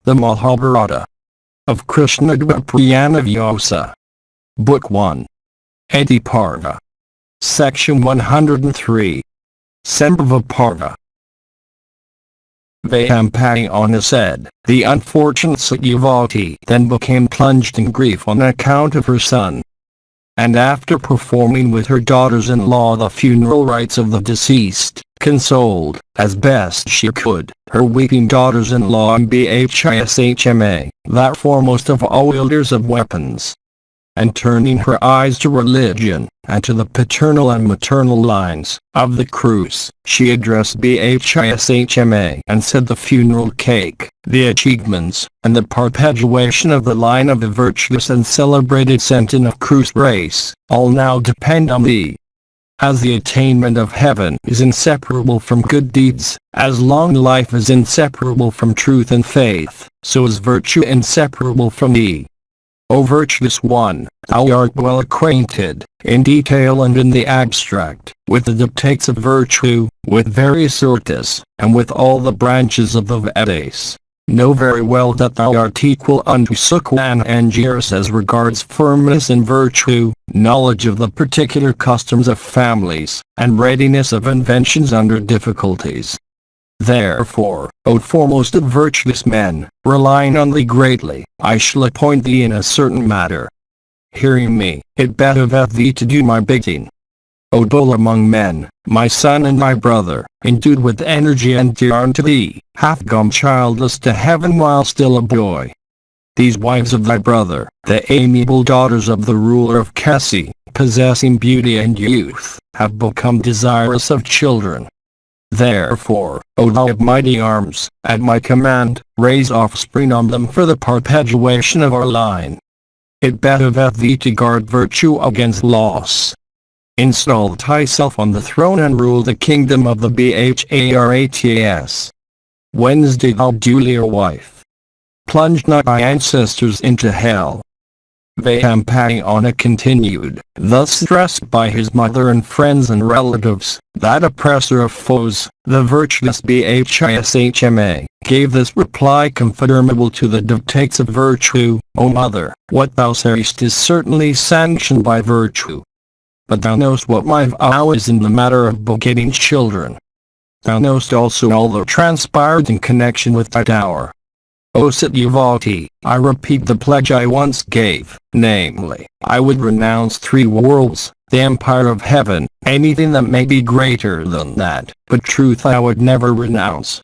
The Mahabharata of KRISHNA-DWAIPAYANA VYASA. Book 1. Adi PARVA. Section 103. Sambhava PARVA. VYASA said, the unfortunate Satyavati then became plunged in grief on account of her son. And after performing with her daughters-in-law the funeral rites of the deceased, consoled, as best she could, her weeping daughters-in-law and BHISHMA, that foremost of all wielders of weapons. And turning her eyes to religion, and to the paternal and maternal lines of the Krus, she addressed BHISHMA and said, the funeral cake, the achievements, and the perpetuation of the line of the virtuous and celebrated Sentin of Krus race, all now depend on thee. As the attainment of heaven is inseparable from good deeds, as long life is inseparable from truth and faith, so is virtue inseparable from thee. O virtuous one, thou art well acquainted, in detail and in the abstract, with the dictates of virtue, with various urtas, and with all the branches of the Vedas. Know very well that thou art equal unto Sukha and Angiras as regards firmness in virtue, knowledge of the particular customs of families, and readiness of inventions under difficulties. Therefore, O foremost of virtuous men, relying on thee greatly, I shall appoint thee in a certain matter. Hearing me, it behoveth thee to do my bidding. O bull among men, my son and my brother, endued with energy and dear unto thee, hath gone childless to heaven while still a boy. These wives of thy brother, the amiable daughters of the ruler of Kisari, possessing beauty and youth, have become desirous of children. Therefore, O thou of mighty arms, at my command, raise offspring on them for the perpetuation of our line. It behoveth thee to guard virtue against loss. Install thyself on the throne and rule the kingdom of the BHARATS. Wednesday thou duly a wife. Plunge not thy ancestors into hell. VYASA continued, thus stressed by his mother and friends and relatives, that oppressor of foes, the virtuous BHISHMA, gave this reply conformable to the dictates of virtue, O mother, what thou sayest is certainly sanctioned by virtue. But thou knowest what my vow is in the matter of begetting children. Thou knowest also all that transpired in connection with thy dower. O Satyavati, I repeat the pledge I once gave, namely, I would renounce 3 worlds, the empire of heaven, anything that may be greater than that, but truth I would never renounce.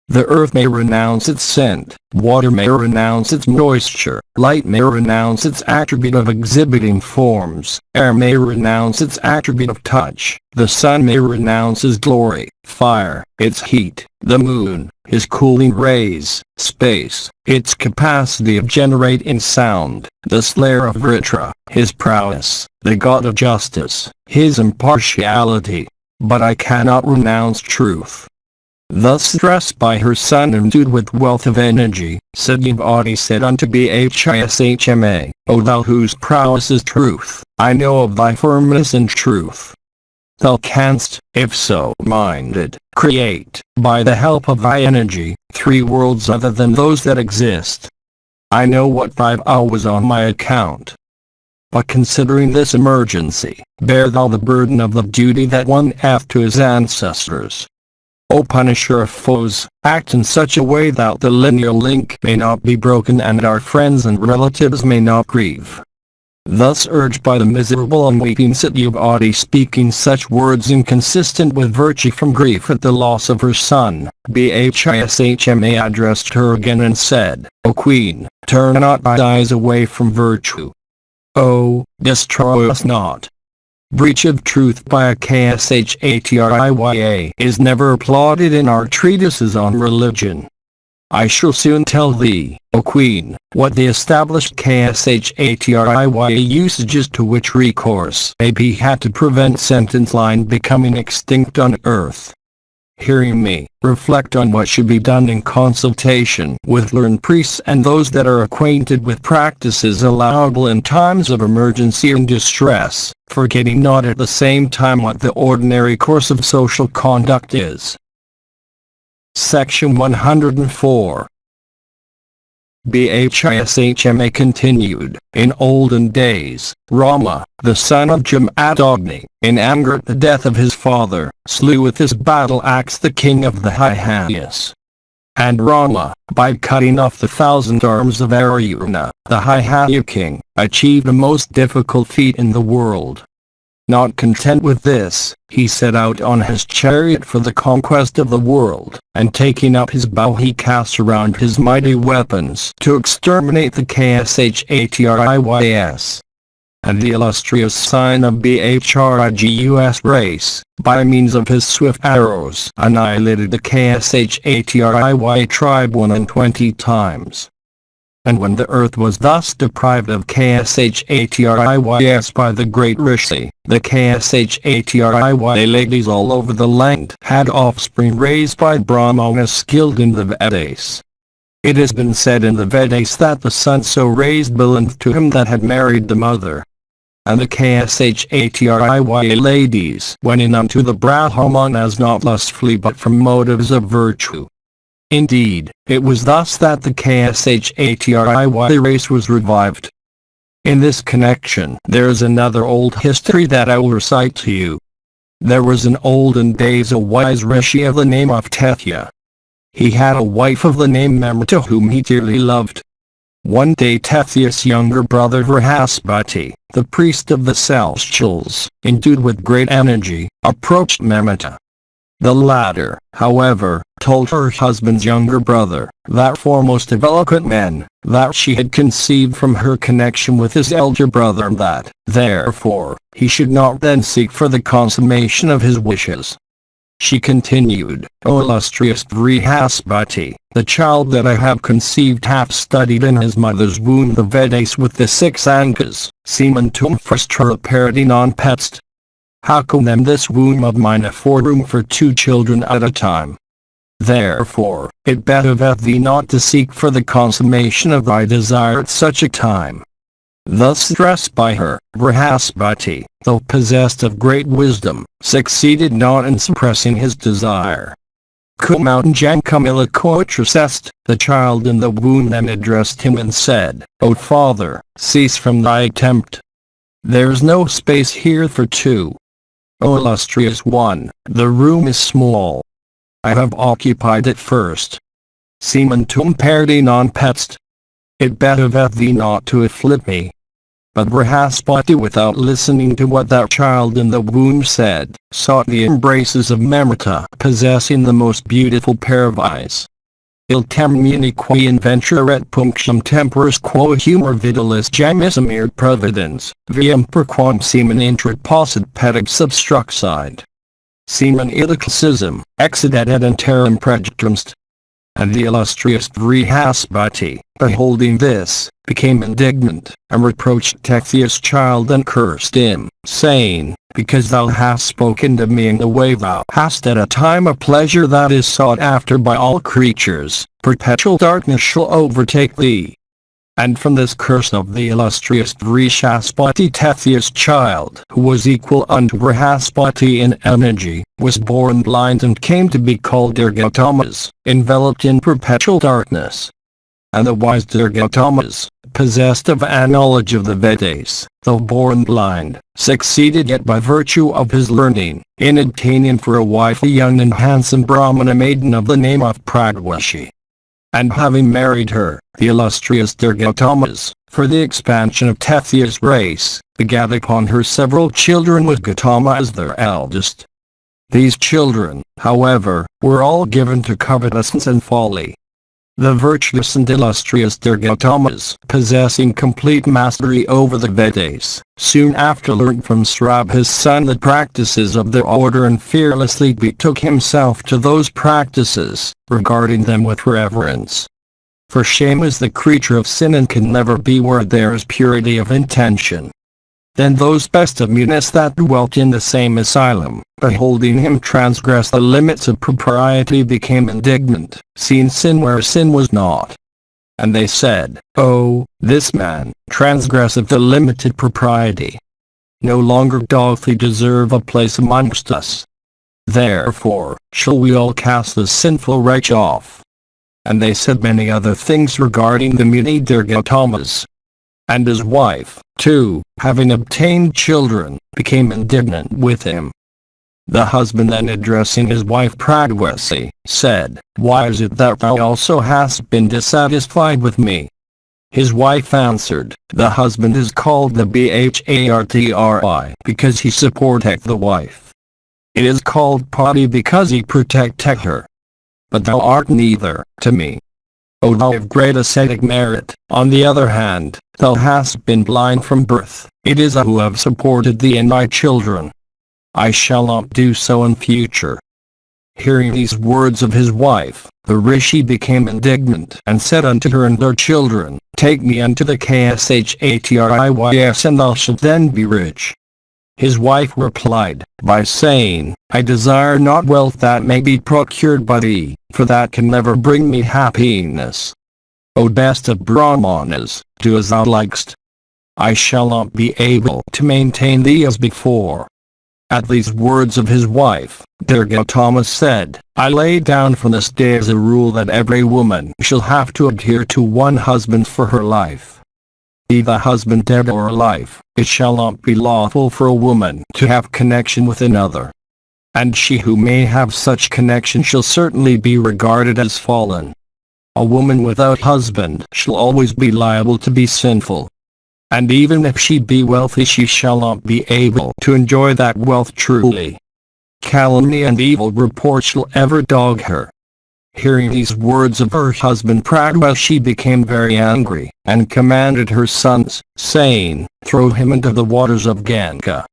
The earth may renounce its scent, water may renounce its moisture, light may renounce its attribute of exhibiting forms, air may renounce its attribute of touch, the sun may renounce his glory, fire, its heat, the moon, his cooling rays, space, its capacity of generating sound, the slayer of Vritra, his prowess, the god of justice, his impartiality. But I cannot renounce truth. Thus stressed by her son endued with wealth of energy, Satyavati said unto BHISHMA, O thou whose prowess is truth, I know of thy firmness in truth. Thou canst, if so minded, create, by the help of thy energy, 3 worlds other than those that exist. I know what thy vow was on my account. But considering this emergency, bear thou the burden of the duty that one hath to his ancestors. O punisher of foes, act in such a way that the lineal link may not be broken and our friends and relatives may not grieve. Thus urged by the miserable and weeping Satyavati speaking such words inconsistent with virtue from grief at the loss of her son, BHISHMA addressed her again and said, O queen, turn not thy eyes away from virtue. O, destroy us not. Breach of truth by a KSHATRIYA is never applauded in our treatises on religion. I shall soon tell thee, O Queen, what the established KSHATRIYA usages to which recourse may be had to prevent sentence line becoming extinct on earth. Hearing me, reflect on what should be done in consultation with learned priests and those that are acquainted with practices allowable in times of emergency and distress, forgetting not at the same time what the ordinary course of social conduct is. Section 104. Bhishma continued, in olden days, Rama, the son of Jamadagni, in anger at the death of his father, slew with his battle axe the king of the Hyhayas. And Rama, by cutting off the 1,000 arms of Arjuna, the Hyhaya king, achieved the most difficult feat in the world. Not content with this, he set out on his chariot for the conquest of the world, and taking up his bow he cast around his mighty weapons to exterminate the Kshatriyas. And the illustrious son of Bhrgus race, by means of his swift arrows, annihilated the Kshatri tribe 120 times. And when the earth was thus deprived of Kshatriyas by the great Rishi, the Kshatri ladies all over the land had offspring raised by Brahmanas skilled in the Vedas. It has been said in the Vedas that the son so raised belonged to him that had married the mother. And the Kshatri ladies went in unto the Brahmanas not lustfully but from motives of virtue. Indeed, it was thus that the Kshatri race was revived. In this connection, there is another old history that I will recite to you. There was in olden days a wise rishi of the name of Tethya. He had a wife of the name Mamrata whom he dearly loved. One day Tethya's younger brother Vrahaspati, the priest of the Celestials, endued with great energy, approached Mamrata. The latter, however, told her husband's younger brother, that foremost of eloquent men, that she had conceived from her connection with his elder brother and that, therefore, he should not then seek for the consummation of his wishes. She continued, O illustrious Vrihaspati, the child that I have conceived hath studied in his mother's womb the Vedas with the 6 Angas, Semantum Frustra Parity non-petst. How come then this womb of mine afford room for 2 children at a time? Therefore, it behoveth thee not to seek for the consummation of thy desire at such a time. Thus addressed by her, Vrahaspati, though possessed of great wisdom, succeeded not in suppressing his desire. Kumaunjankamila Kotrasest, the child in the womb then addressed him and said, O father, cease from thy attempt. There is no space here for 2. O illustrious one, the room is small. I have occupied it first. Semantum parity non-petst. It behoveth thee not to afflict me. But Vrahaspati, without listening to what that child in the womb said, sought the embraces of Mamrata, possessing the most beautiful pair of eyes. Il temuni qui inventuraret punctum temporis quo humor vidalis jamisamir providens, viam perquam semen intrat possit pedig substruxide. Semen idicacism, exidet et interim prejutrumst. And the illustrious Vrihaspati, beholding this, became indignant, and reproached Tethya's child and cursed him, saying, Because thou hast spoken to me in the way thou hast at a time of pleasure that is sought after by all creatures, perpetual darkness shall overtake thee. And from this curse of the illustrious Vrihaspati, Tethya's child, who was equal unto Vrahaspati in energy, was born blind and came to be called Dirghatamas, enveloped in perpetual darkness. And the wise Dirghatamas, possessed of a knowledge of the Vedas, though born blind, succeeded yet by virtue of his learning, in obtaining for a wife a young and handsome Brahmana maiden of the name of Pragwashi. And having married her, the illustrious Dirghatamas, for the expansion of Tethya's race, begat upon her several children with Gautama as their eldest. These children, however, were all given to covetousness and folly. The virtuous and illustrious Dirghatamas, possessing complete mastery over the Vedas, soon after learnt from Srab his son the practices of their order and fearlessly betook himself to those practices, regarding them with reverence. For shame is the creature of sin and can never be where there is purity of intention. Then those best of munis that dwelt in the same asylum, beholding him transgress the limits of propriety, became indignant, seeing sin where sin was not. And they said, Oh, this man transgresseth the limited propriety. No longer doth he deserve a place amongst us. Therefore, shall we all cast the sinful wretch off. And they said many other things regarding the Muni Dirghatamas. And his wife, too, having obtained children, became indignant with him. The husband then addressing his wife Pradwasi, said, "Why is it that thou also hast been dissatisfied with me?" His wife answered, "The husband is called the Bhartri because he supporteth the wife. It is called Pati because he protecteth her. But thou art neither to me. O thou of great ascetic merit, on the other hand, thou hast been blind from birth. It is I who have supported thee and thy children. I shall not do so in future." Hearing these words of his wife, the rishi became indignant and said unto her and her children, "Take me unto the KRISHNA-DWAIPAYANA and thou shalt then be rich." His wife replied, by saying, "I desire not wealth that may be procured by thee, for that can never bring me happiness. O best of Brahmanas, do as thou likest. I shall not be able to maintain thee as before." At these words of his wife, Dirghatama said, "I lay down from this day as a rule that every woman shall have to adhere to one husband for her life. Be the husband dead or alive, it shall not be lawful for a woman to have connection with another. And she who may have such connection shall certainly be regarded as fallen. A woman without husband shall always be liable to be sinful. And even if she be wealthy she shall not be able to enjoy that wealth truly. Calumny and evil report shall ever dog her." Hearing these words of her husband Pradwa, she became very angry, and commanded her sons, saying, "Throw him into the waters of Ganga."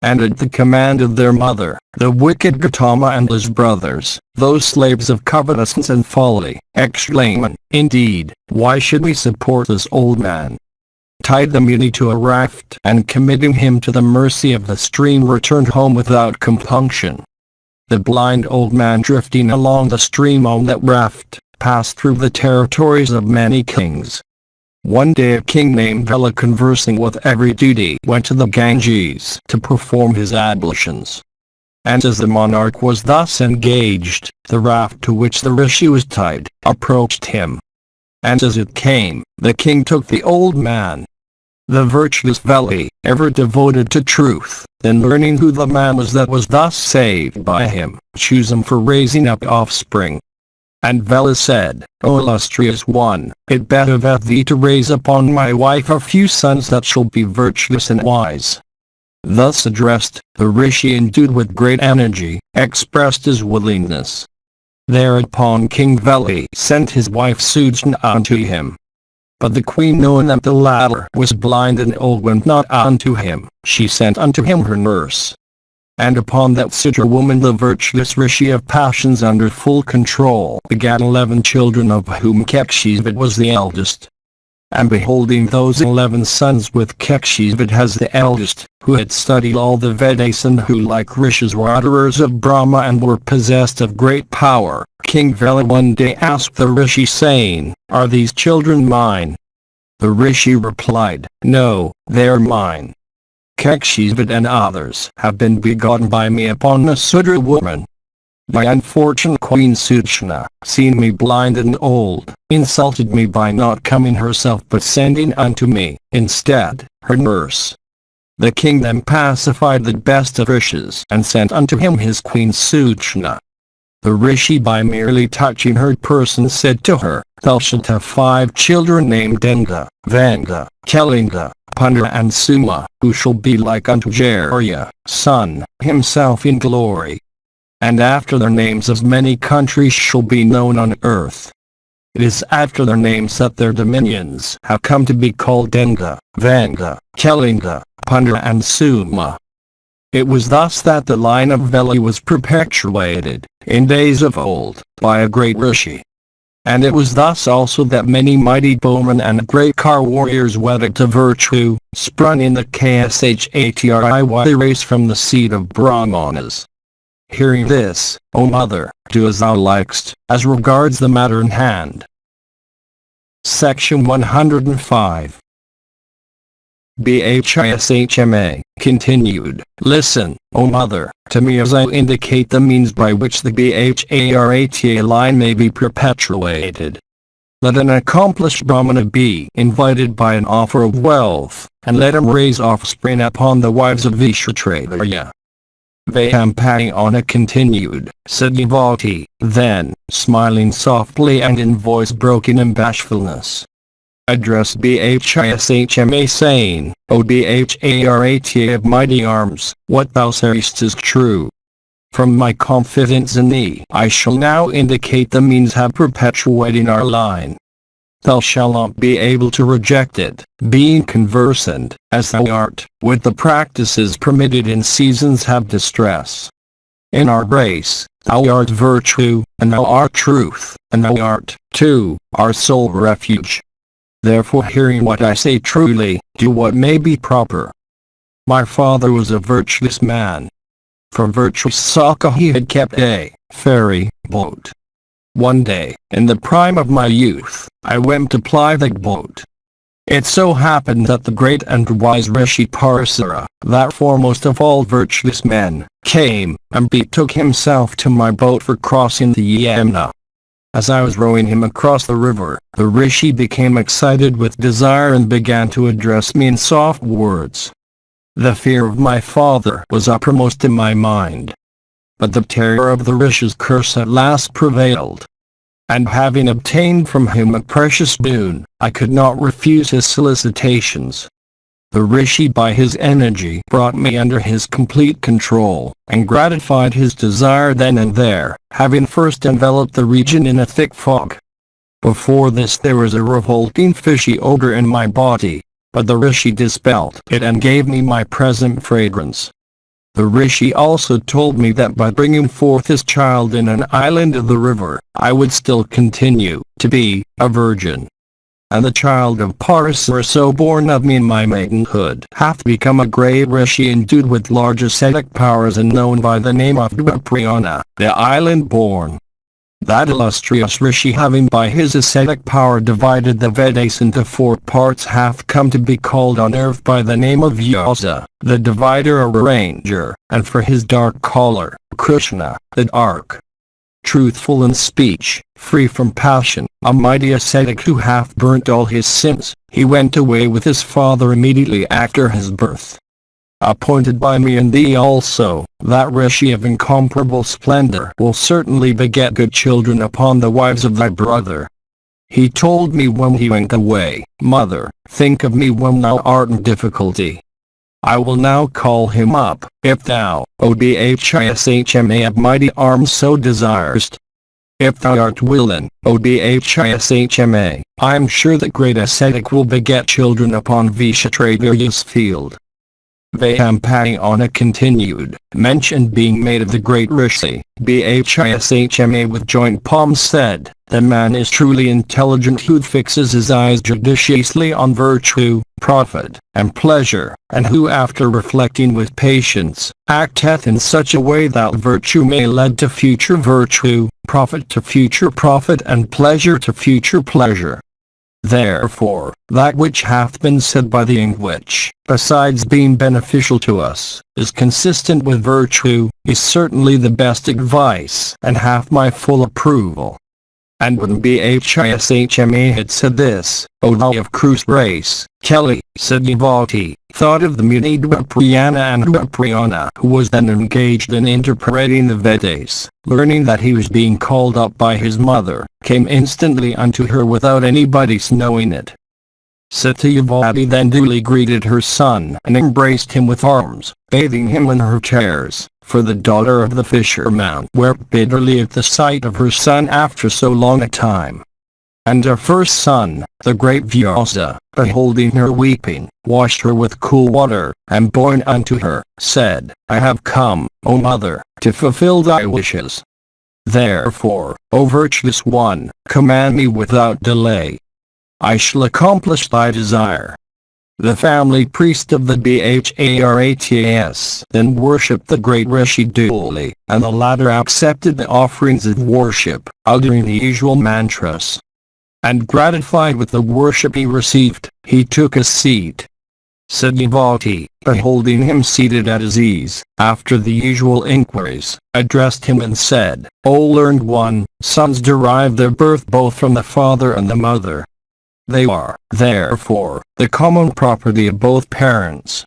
And at the command of their mother, the wicked Gautama and his brothers, those slaves of covetousness and folly, exclaimed, "Indeed, why should we support this old man?" Tied the Muni to a raft and committing him to the mercy of the stream returned home without compunction. The blind old man drifting along the stream on that raft, passed through the territories of many kings. One day a king named Vela, conversing with every duty, went to the Ganges to perform his ablutions. And as the monarch was thus engaged, the raft to which the rishi was tied, approached him. And as it came, the king took the old man. The virtuous Veli, ever devoted to truth, then learning who the man was that was thus saved by him, chose him for raising up offspring. And Vela said, "O illustrious one, it behoveth thee to raise upon my wife a few sons that shall be virtuous and wise." Thus addressed, the rishi, endued with great energy, expressed his willingness. Thereupon King Veli sent his wife Sujna unto him. But the queen, knowing that the latter was blind and old, went not unto him. She sent unto him her nurse. And upon that Sudra woman the virtuous rishi of passions under full control begat 11 children, of whom Kekshivit was the eldest. And beholding those 11 sons with Kekshivit as the eldest, who had studied all the Vedas and who like rishis were utterers of Brahma and were possessed of great power, King Vela one day asked the rishi, saying, "Are these children mine?" The rishi replied, "No, they are mine. Kekshivit and others have been begotten by me upon a Sudra woman. My unfortunate Queen Sujna, seeing me blind and old, insulted me by not coming herself but sending unto me, instead, her nurse." The king then pacified the best of rishis and sent unto him his queen Sujna. The rishi, by merely touching her person, said to her, "Thou shalt have 5 children named Denga, Vanga, Kelinga, Pundra and Suma, who shall be like unto Jarya, son, himself in glory. And after their names as many countries shall be known on earth. It is after their names that their dominions have come to be called Denga, Vanga, Kelinga, Pundra and Suma." It was thus that the line of Veli was perpetuated, in days of old, by a great rishi. And it was thus also that many mighty bowmen and great car warriors wedded to virtue, sprung in the Kshatri race from the seed of Brahmanas. Hearing this, O mother, do as thou likest, as regards the matter in hand. Section 105. Bhishma continued, "Listen, O mother, to me as I indicate the means by which the Bharata line may be perpetuated. Let an accomplished Brahmana be invited by an offer of wealth, and let him raise offspring upon the wives of Kshatriya." Vyampayana continued, said Devotee, then, smiling softly and in voice broken in bashfulness, addressed Bhishma saying, "O Bharata of mighty arms, what thou sayest is true. From my confidence in thee, I shall now indicate the means of perpetuating our line. Thou shalt not be able to reject it, being conversant, as thou art, with the practices permitted in seasons of distress. In our race, thou art virtue, and thou art truth, and thou art, too, our sole refuge. Therefore, hearing what I say truly, do what may be proper. My father was a virtuous man. For virtue's sake he had kept a ferry boat. One day, in the prime of my youth, I went to ply the boat. It so happened that the great and wise Rishi Parsa, that foremost of all virtuous men, came and betook himself to my boat for crossing the Yamuna. As I was rowing him across the river, the Rishi became excited with desire and began to address me in soft words. The fear of my father was uppermost in my mind. But the terror of the Rishi's curse at last prevailed. And having obtained from him a precious boon, I could not refuse his solicitations. The Rishi by his energy brought me under his complete control, and gratified his desire then and there, having first enveloped the region in a thick fog. Before this there was a revolting fishy odor in my body, but the Rishi dispelled it and gave me my present fragrance. The Rishi also told me that by bringing forth his child in an island of the river, I would still continue to be a virgin. And the child of Parsa so born of me in my maidenhood hath become a great Rishi endued with large ascetic powers and known by the name of Dwaiparayana, the island born. That illustrious Rishi, having by his ascetic power divided the Vedas into 4 parts, hath come to be called on earth by the name of VYASA, the divider or arranger, and for his dark caller, Krishna, the dark. Truthful in speech, free from passion, a mighty ascetic who hath burnt all his sins, he went away with his father immediately after his birth. Appointed by me and thee also, that Rishi of incomparable splendor will certainly beget good children upon the wives of thy brother. He told me when he went away, Mother, think of me when thou art in difficulty. I will now call him up, if thou, O Bhishma of mighty arms so desirest. If thou art willing, O Bhishma, I am sure that great ascetic will beget children upon Kshatriya's field. Vyampayana continued, mention being made of the great Rishi, Bhishma with joint palms said, the man is truly intelligent who fixes his eyes judiciously on virtue, profit, and pleasure, and who after reflecting with patience, acteth in such a way that virtue may lead to future virtue, profit to future profit, and pleasure to future pleasure. Therefore, that which hath been said by thee and which, besides being beneficial to us, is consistent with virtue, is certainly the best advice and hath my full approval. And when Bhishma had said this, O thou of Krus race, Kelly, said Devotee, thought of the Muni Dwaiparayana and Dwaiparayana who was then engaged in interpreting the Vedas, learning that he was being called up by his mother, came instantly unto her without anybody's knowing it. Satyavati then duly greeted her son and embraced him with arms, bathing him in her tears, for the daughter of the fisherman wept bitterly at the sight of her son after so long a time. And her first son, the great Vyasa, beholding her weeping, washed her with cool water, and borne unto her, said, I have come, O mother, to fulfill thy wishes. Therefore, O virtuous one, command me without delay. I shall accomplish thy desire. The family priest of the Bharats then worshipped the great Rishi duly, and the latter accepted the offerings of worship, uttering the usual mantras. And gratified with the worship he received, he took a seat. Satyavati, beholding him seated at his ease, after the usual inquiries, addressed him and said, "O learned one, sons derive their birth both from the father and the mother. They are, therefore, the common property of both parents.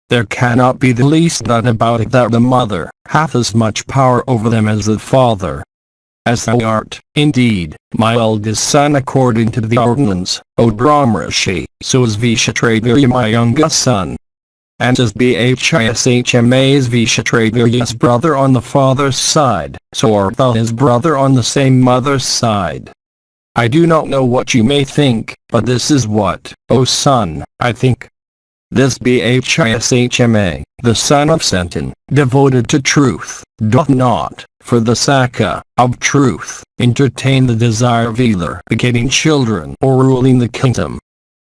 There cannot be the least doubt about it that the mother hath as much power over them as the father. As thou art, indeed, my eldest son according to the ordinance, O Brahmrishi, so is Vishatravirya my youngest son. And as Bhishma is Vishatravirya's brother on the father's side, so art thou his brother on the same mother's side. I do not know what you may think, but this is what, O son, I think. This Bhishma, the son of Sentin, devoted to truth, doth not, for the sake of truth, entertain the desire of either begetting children or ruling the kingdom.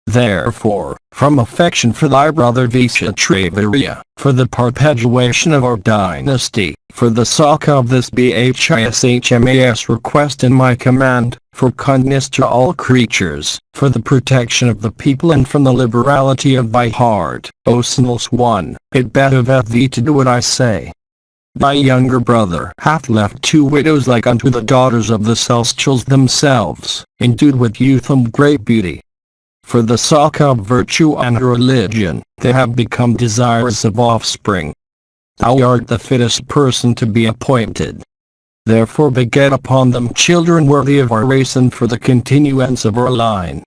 Therefore, from affection for thy brother Vishatravirya, for the perpetuation of our dynasty, for the sake of this Bhishma's request and my command, for kindness to all creatures, for the protection of the people and from the liberality of thy heart, O sinless one, it behoveth thee to do what I say. Thy younger brother hath left 2 widows like unto the daughters of the celestials themselves, endued with youth and great beauty. For the sake of virtue and religion, they have become desirous of offspring. Thou art the fittest person to be appointed. Therefore beget upon them children worthy of our race and for the continuance of our line."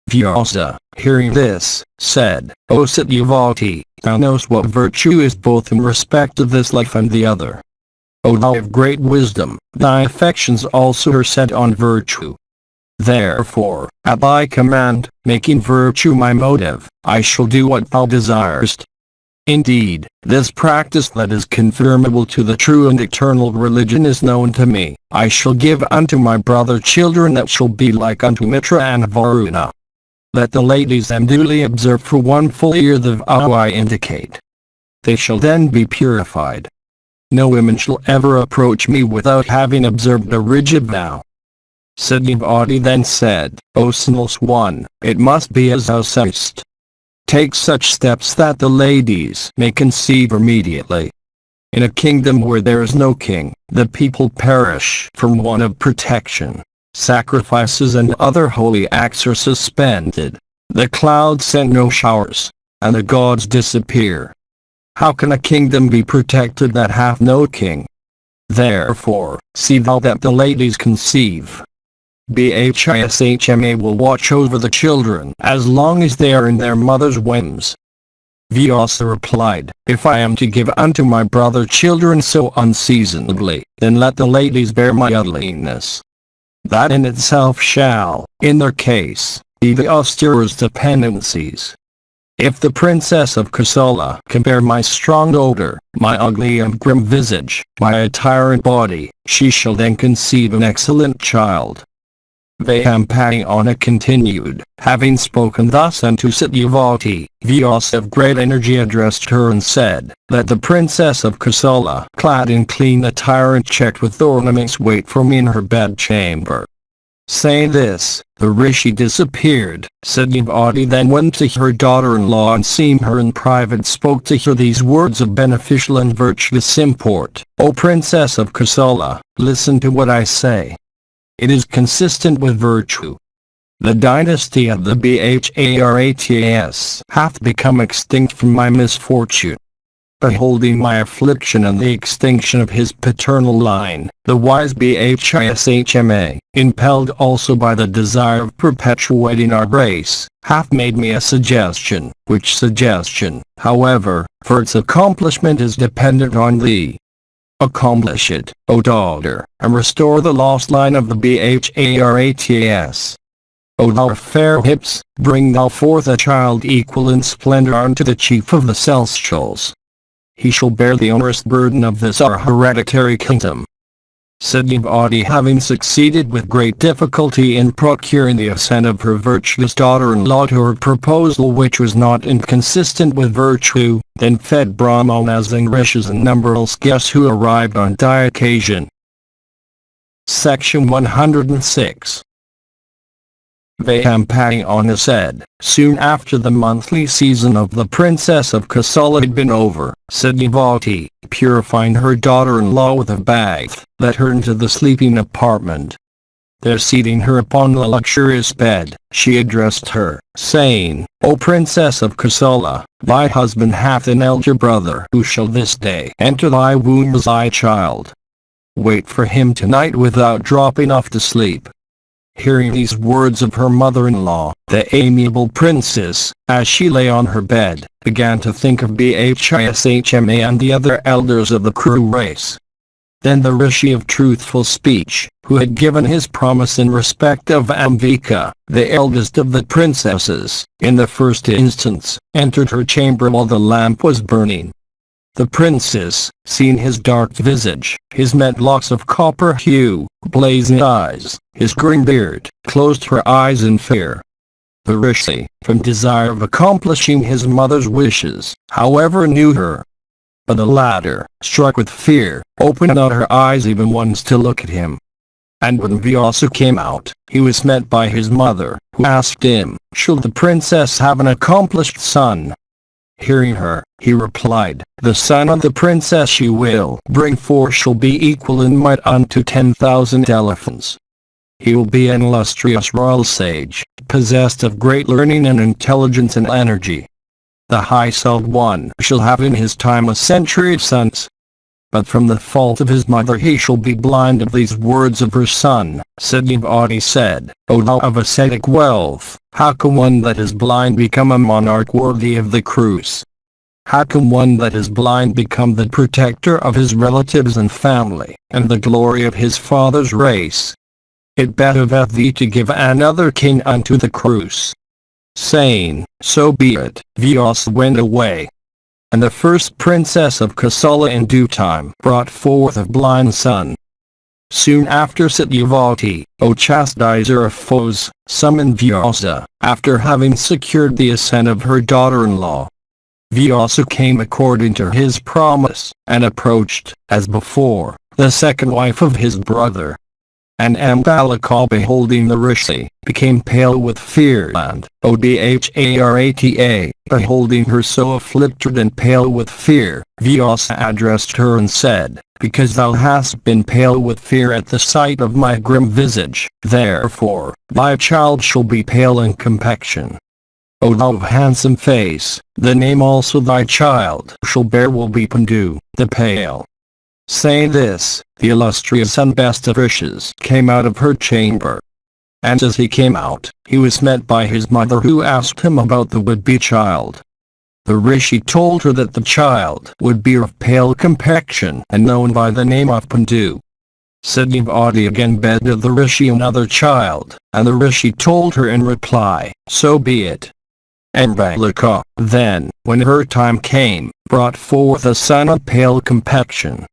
VYASA, hearing this, said, "O Satyavati, thou knowest what virtue is both in respect of this life and the other. O thou of great wisdom, thy affections also are set on virtue. Therefore, at thy command, making virtue my motive, I shall do what thou desirest. Indeed, this practice that is conformable to the true and eternal religion is known to me. I shall give unto my brother children that shall be like unto Mitra and Varuna. Let the ladies them duly observe for 1 full year the vow I indicate. They shall then be purified. No women shall ever approach me without having observed a rigid vow." Satyavati then said, "O sinless one, it must be as thou sayest. Take such steps that the ladies may conceive immediately. In a kingdom where there is no king, the people perish from want of protection. Sacrifices and other holy acts are suspended. The clouds send no showers, and the gods disappear. How can a kingdom be protected that hath no king? Therefore, see thou that the ladies conceive. Bhishma will watch over the children as long as they are in their mother's wombs." VYASA replied, "If I am to give unto my brother children so unseasonably, then let the ladies bear my ugliness. That in itself shall, in their case, be the austerest dependencies. If the princess of Kosala can bear my strong odor, my ugly and grim visage, my attire and body, she shall then conceive an excellent child." Vayyampayana continued, having spoken thus unto Satyavati, VYASA of great energy addressed her and said, "Let the princess of Kosala, clad in clean attire and checked with ornaments, wait for me in her bedchamber." Saying this, the rishi disappeared. Satyavati then went to her daughter-in-law and seeing her in private spoke to her these words of beneficial and virtuous import, "O princess of Kosala, listen to what I say. It is consistent with virtue. The dynasty of the Bharatas hath become extinct from my misfortune. Beholding my affliction and the extinction of his paternal line, the wise Bhishma, impelled also by the desire of perpetuating our race, hath made me a suggestion, which suggestion, however, for its accomplishment is dependent on thee. Accomplish it, O daughter, and restore the lost line of the Bharatas. O thou of fair hips, bring thou forth a child equal in splendor unto the chief of the celestials. He shall bear the onerous burden of this our hereditary kingdom." Satyavati, having succeeded with great difficulty in procuring the assent of her virtuous daughter-in-law to her proposal, which was not inconsistent with virtue, then fed brahmanas and rishis and numberless guests who arrived on the occasion. Section 106. VYASA said, soon after the monthly season of the Princess of Kosala had been over, Satyavati, purifying her daughter-in-law with a bath, led her into the sleeping apartment. There, seating her upon the luxurious bed, she addressed her, saying, O Princess of Kosala, thy husband hath an elder brother who shall this day enter thy womb as thy child. Wait for him tonight without dropping off to sleep. Hearing these words of her mother-in-law, the amiable princess, as she lay on her bed, began to think of Bhishma and the other elders of the Kuru race. Then the Rishi of truthful speech, who had given his promise in respect of Ambika, the eldest of the princesses, in the first instance, entered her chamber while the lamp was burning. The princess, seeing his dark visage, his met locks of copper hue, blazing eyes, his green beard, closed her eyes in fear. The Rishi, from desire of accomplishing his mother's wishes, however knew her. But the latter, struck with fear, opened not her eyes even once to look at him. And when VYASA came out, he was met by his mother, who asked him, shall the princess have an accomplished son? Hearing her, he replied, the son of the princess she will bring forth shall be equal in might unto 10,000 elephants. He will be an illustrious royal sage, possessed of great learning and intelligence and energy. The high-souled one shall have in his time a century of sons. But from the fault of his mother he shall be blind of these words of her son. Satyavati said, O thou of ascetic wealth, how can one that is blind become a monarch worthy of the Kurus? How can one that is blind become the protector of his relatives and family, and the glory of his father's race? It behoveth thee to give another king unto the Kurus. Saying, so be it, VYASA went away. And the first princess of Kosala in due time brought forth a blind son. Soon after Satyavati, O chastiser of foes, summoned VYASA, after having secured the assent of her daughter-in-law. VYASA came according to his promise, and approached, as before, the second wife of his brother. And Ambalika, beholding the Rishi, became pale with fear, and Odharata, beholding her so afflicted and pale with fear, VYASA addressed her and said, because thou hast been pale with fear at the sight of my grim visage, therefore, thy child shall be pale in complexion. O thou of handsome face, the name also thy child shall bear will be Pandu, the pale. Saying this, the illustrious and best of Rishis came out of her chamber. And as he came out, he was met by his mother, who asked him about the would-be child. The Rishi told her that the child would be of pale complexion and known by the name of Pandu. Satyavati again begged of the Rishi another child, and the Rishi told her in reply, so be it. Ambalika, then, when her time came, brought forth a son of pale complexion.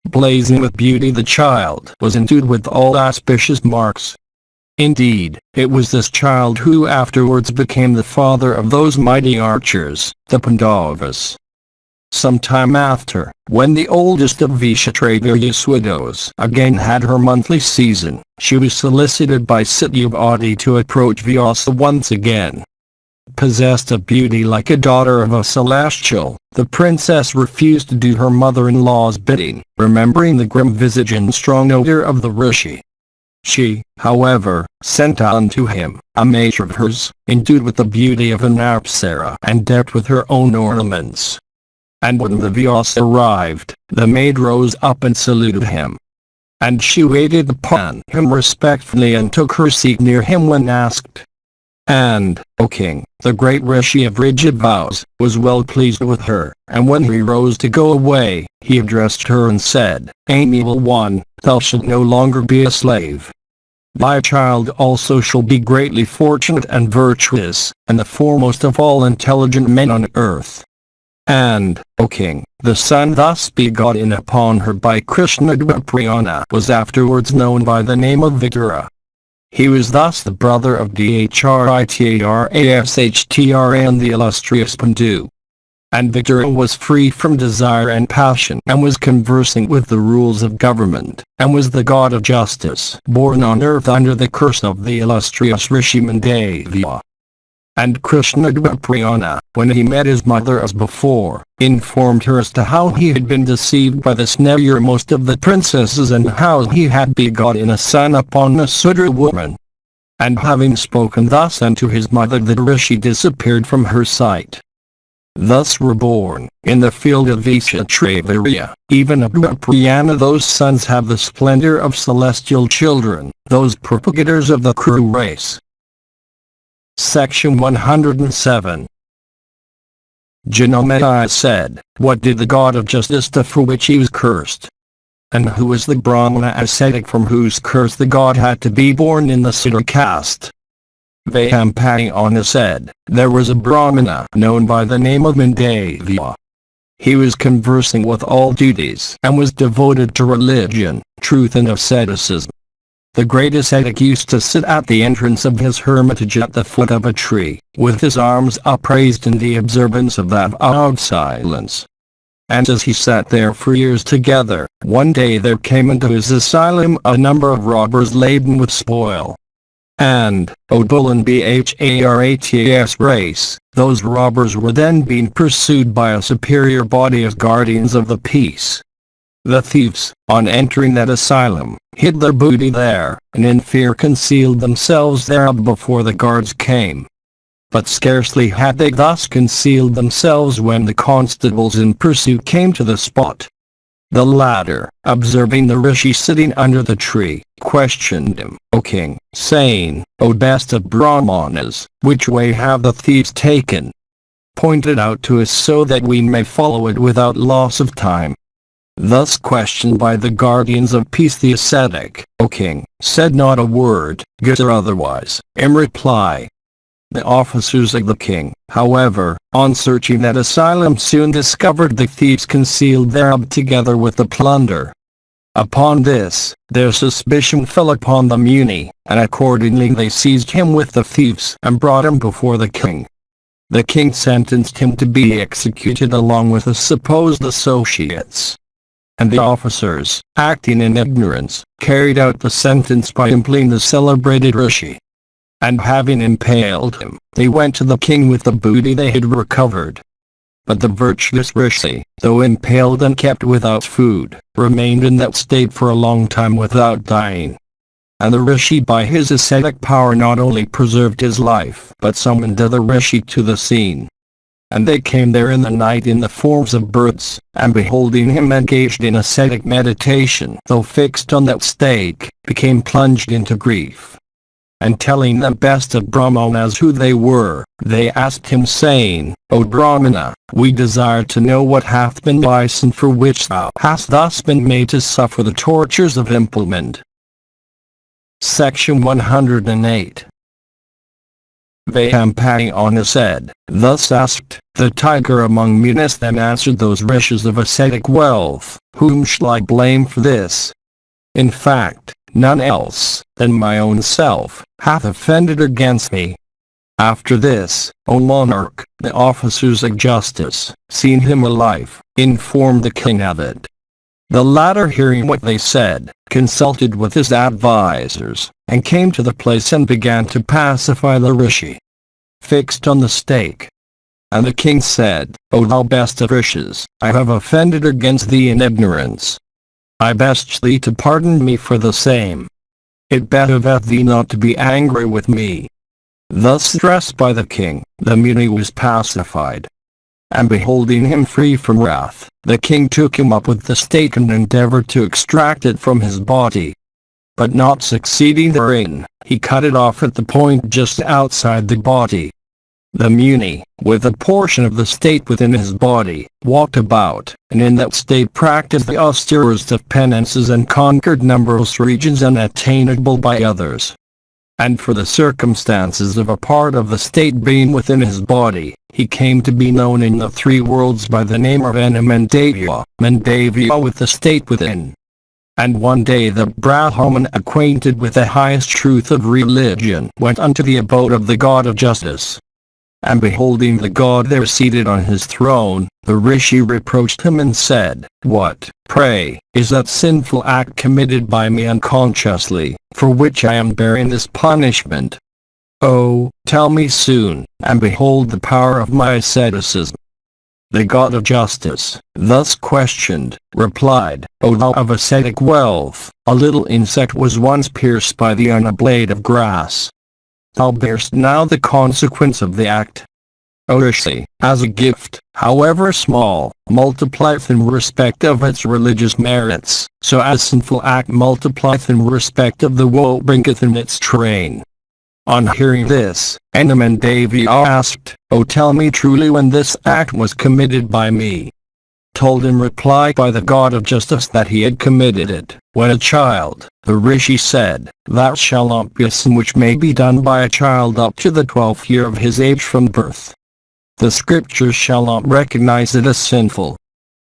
Blazing with beauty, the child was endued with all auspicious marks. Indeed, it was this child who afterwards became the father of those mighty archers, the Pandavas. Some time after, when the oldest of Vishatraviya's widows again had her monthly season, she was solicited by Satyavati to approach VYASA once again. Possessed of beauty like a daughter of a celestial, the princess refused to do her mother-in-law's bidding, remembering the grim visage and strong odor of the Rishi. She, however, sent unto him a maid of hers, endued with the beauty of an apsara and decked with her own ornaments. And when the VYASA arrived, the maid rose up and saluted him. And she waited upon him respectfully and took her seat near him when asked. And, O king, the great Rishi of rigid vows was well pleased with her, and when he rose to go away, he addressed her and said, Amiable one, thou shalt no longer be a slave. Thy child also shall be greatly fortunate and virtuous, and the foremost of all intelligent men on earth. And, O king, the son thus begotten upon her by KRISHNA-DWAIPAYANA was afterwards known by the name of Vigara. He was thus the brother of Dhritarashtra and the illustrious Pandu. And Victor was free from desire and passion, and was conversing with the rules of government, and was the god of justice, born on earth under the curse of the illustrious Rishi Mandavya. And KRISHNA-DWAIPAYANA, when he met his mother as before, informed her as to how he had been deceived by the snarermost of the princesses, and how he had begotten a son upon a Sudra woman. And having spoken thus unto his mother, the Rishi disappeared from her sight. Thus were born, in the field of VYASA, even of Dwapayana, those sons have the splendor of celestial children, those propagators of the Kuru race. Section 107. Janamediya said, what did the god of justice do for which he was cursed? And who was the Brahmana ascetic from whose curse the god had to be born in the Sudra caste? Vyayampayana said, there was a Brahmana known by the name of Mandavya. He was conversing with all duties, and was devoted to religion, truth and asceticism. The great ascetic used to sit at the entrance of his hermitage at the foot of a tree, with his arms upraised in the observance of that avowed silence. And as he sat there for years together, one day there came into his asylum a number of robbers laden with spoil. And, O bull and Bharats race, those robbers were then being pursued by a superior body as guardians of the peace. The thieves, on entering that asylum, hid their booty there, and in fear concealed themselves thereof before the guards came. But scarcely had they thus concealed themselves when the constables in pursuit came to the spot. The latter, observing the rishi sitting under the tree, questioned him, O king, saying, O best of Brahmanas, which way have the thieves taken? Point it out to us so that we may follow it without loss of time. Thus questioned by the guardians of peace, the ascetic, O king, said not a word, good or otherwise, in reply. The officers of the king, however, on searching that asylum soon discovered the thieves concealed thereof together with the plunder. Upon this, their suspicion fell upon the Muni, and accordingly they seized him with the thieves and brought him before the king. The king sentenced him to be executed along with his supposed associates. And the officers, acting in ignorance, carried out the sentence by impaling the celebrated rishi. And having impaled him, they went to the king with the booty they had recovered. But the virtuous rishi, though impaled and kept without food, remained in that state for a long time without dying. And the rishi by his ascetic power not only preserved his life, but summoned other rishi to the scene. And they came there in the night in the forms of birds, and beholding him engaged in ascetic meditation, though fixed on that state, became plunged into grief. And telling the best of Brahmanas who they were, they asked him saying, O Brahmana, we desire to know what hath been thy sin for which thou hast thus been made to suffer the tortures of impalement. Section 108. Vyayampayana said, thus asked, the tiger among munis then answered those rishis of ascetic wealth, whom shall I blame for this? In fact, none else than my own self hath offended against me. After this, O monarch, the officers of justice, seeing him alive, informed the king of it. The latter, hearing what they said, consulted with his advisers, and came to the place and began to pacify the rishi, fixed on the stake. And the king said, O thou best of rishis, I have offended against thee in ignorance. I beseech thee to pardon me for the same. It behoveth thee not to be angry with me. Thus addressed by the king, the Muni was pacified. And beholding him free from wrath, the king took him up with the stake and endeavored to extract it from his body. But not succeeding therein, he cut it off at the point just outside the body. The Muni, with a portion of the state within his body, walked about, and in that state practiced the austerest of penances and conquered numberless regions unattainable by others. And for the circumstances of a part of the state being within his body, he came to be known in the three worlds by the name of Mandavya, Mandavya with the state within. And one day the Brahman, acquainted with the highest truth of religion, went unto the abode of the god of justice. And beholding the god there seated on his throne, the rishi reproached him and said, "What, pray, is that sinful act committed by me unconsciously, for which I am bearing this punishment? Oh, tell me soon, and behold the power of my asceticism." The god of justice, thus questioned, replied, "O thou of ascetic wealth, a little insect was once pierced by thee on a blade of grass. Thou bearest now the consequence of the act. O Rishi, as a gift, however small, multiplieth in respect of its religious merits, so as sinful act multiplieth in respect of the woe bringeth in its train." On hearing this, Devi asked, "O tell me truly when this act was committed by me." Told in reply by the god of justice that he had committed it when a child. The rishi said, "That shall not be a sin which may be done by a child up to the 12th year of his age from birth. The scriptures shall not recognize it as sinful.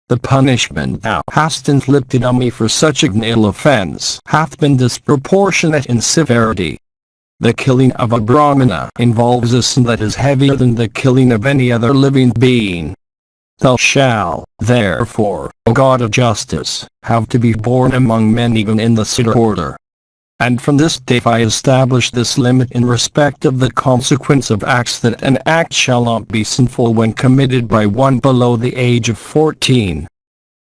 The punishment thou hast inflicted on me for such an ill offense hath been disproportionate in severity. The killing of a Brahmana involves a sin that is heavier than the killing of any other living being. Thou shalt, therefore, O God of justice, have to be born among men even in the Siddha order." And from this day I establish this limit in respect of the consequence of acts, that an act shall not be sinful when committed by one below the age of 14.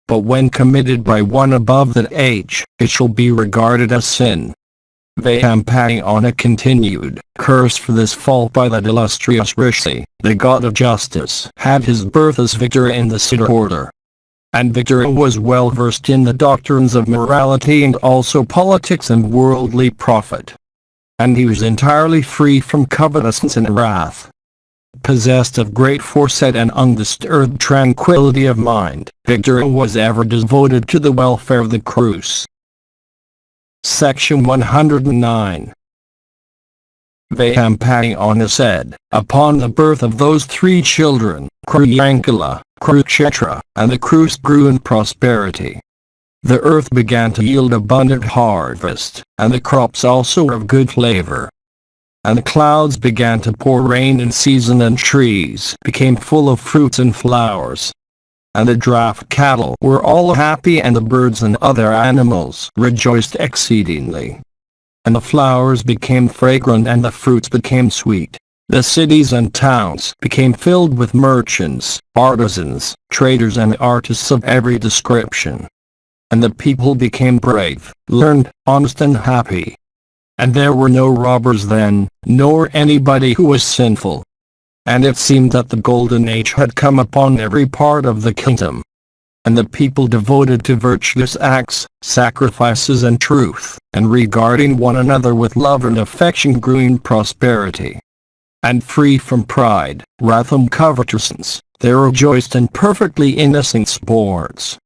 But when committed by one above that age, it shall be regarded as sin. Vyyampayana continued, "Cursed for this fault by that illustrious Rishi, the god of justice had his birth as Victor in the Siddha order. And Victor was well versed in the doctrines of morality and also politics and worldly profit. And he was entirely free from covetousness and wrath. Possessed of great foresight and undisturbed tranquility of mind, Victor was ever devoted to the welfare of the crews." Section 109. Vyyampayana said, "Upon the birth of those three children, Kriyankala, Kurukshetra, and the Krus grew in prosperity. The earth began to yield abundant harvest, and the crops also were of good flavor. And the clouds began to pour rain in season, and trees became full of fruits and flowers. And the draft cattle were all happy, and the birds and other animals rejoiced exceedingly. And the flowers became fragrant, and the fruits became sweet. The cities and towns became filled with merchants, artisans, traders and artists of every description. And the people became brave, learned, honest and happy. And there were no robbers then, nor anybody who was sinful. And it seemed that the golden age had come upon every part of the kingdom. And the people devoted to virtuous acts, sacrifices and truth, and regarding one another with love and affection grew in prosperity. And free from pride, wrath and covetousness, they rejoiced in perfectly innocent sports.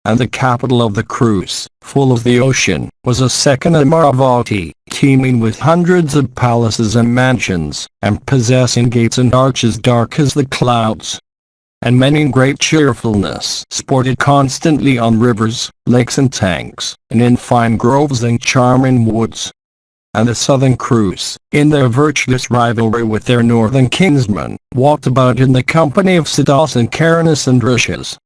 And the capital of the Krus, full of the ocean, was a second Amaravati, teeming with hundreds of palaces and mansions, and possessing gates and arches dark as the clouds. And men in great cheerfulness sported constantly on rivers, lakes and tanks, and in fine groves and charming woods. And the southern Krus, in their virtuous rivalry with their northern kinsmen, walked about in the company of Siddhas and Karanas and Rishis.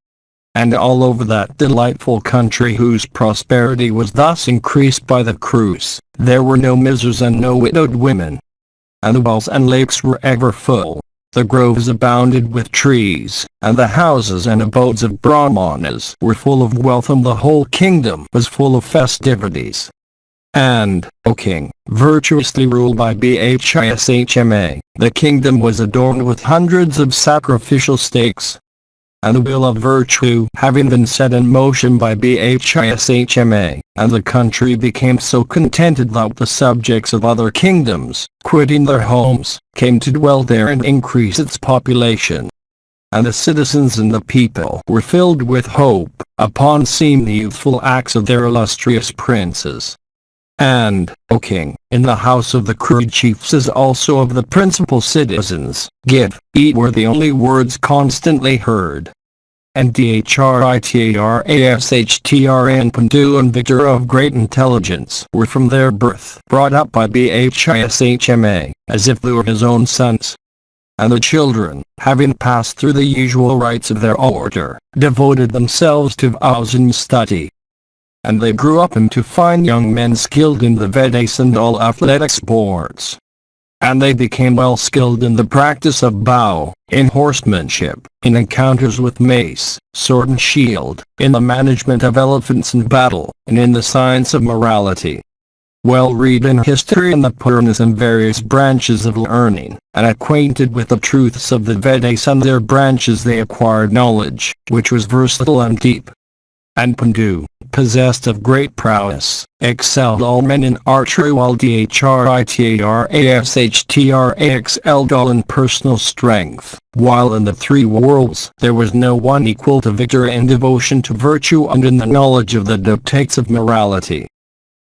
And all over that delightful country whose prosperity was thus increased by the Krus, there were no misers and no widowed women. And the wells and lakes were ever full, the groves abounded with trees, and the houses and abodes of Brahmanas were full of wealth, and the whole kingdom was full of festivities. And, O king, virtuously ruled by Bhishma, the kingdom was adorned with hundreds of sacrificial stakes. And the wheel of virtue having been set in motion by Bhishma, and the country became so contented that the subjects of other kingdoms, quitting their homes, came to dwell there and increase its population. And the citizens and the people were filled with hope, upon seeing the youthful acts of their illustrious princes. And, O king, in the house of the Kuru chiefs as also of the principal citizens, give, eat were the only words constantly heard. And Dhritarashtra and Pandu and Victor of great intelligence were from their birth brought up by Bhishma, as if they were his own sons. And the children, having passed through the usual rites of their order, devoted themselves to vows and study. And they grew up into fine young men skilled in the Vedas and all athletic sports. And they became well skilled in the practice of bow, in horsemanship, in encounters with mace, sword and shield, in the management of elephants in battle, and in the science of morality. Well read in history and the Puranas and various branches of learning, and acquainted with the truths of the Vedas and their branches, they acquired knowledge, which was versatile and deep. And Pandu, possessed of great prowess, excelled all men in archery, while Dhritarashtra excelled all in personal strength, while in the three worlds there was no one equal to victory in devotion to virtue and in the knowledge of the dictates of morality.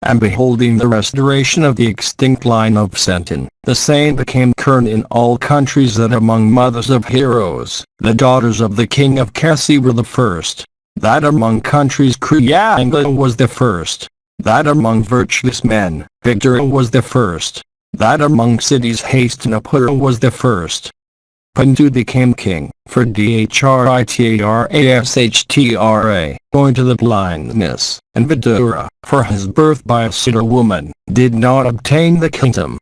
And beholding the restoration of the extinct line of Sentin, the same became current in all countries, that among mothers of heroes, the daughters of the king of Kasi were the first. That among countries Kriya was the first. That among virtuous men, victory was the first. That among cities Hastinapura was the first. Pandu became king, for Dhritarashtra, owing to the blindness, and Vidura, for his birth by a Sudha woman, did not obtain the kingdom.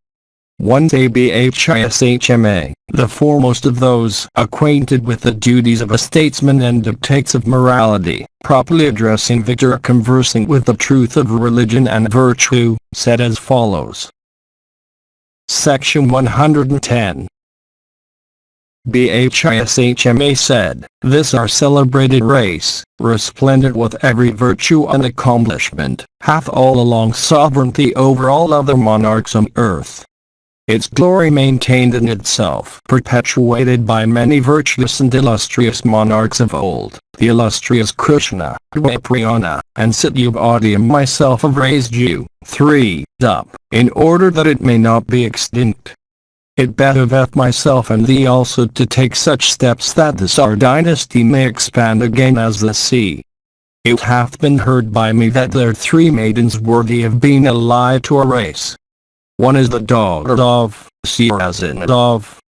One day Bhishma, the foremost of those acquainted with the duties of a statesman and dictates of morality, properly addressing Victor, conversing with the truth of religion and virtue, said as follows. Section 110. Bhishma said, "This our celebrated race, resplendent with every virtue and accomplishment, hath all along sovereignty over all other monarchs on earth. Its glory maintained in itself, perpetuated by many virtuous and illustrious monarchs of old, the illustrious KRISHNA-DWAIPAYANA, and Satyavati and myself have raised you, 3, up, in order that it may not be extinct. It behoveth myself and thee also to take such steps that this our dynasty may expand again as the sea. It hath been heard by me that there are 3 maidens worthy of being allied to a race. One is the daughter of Sirazin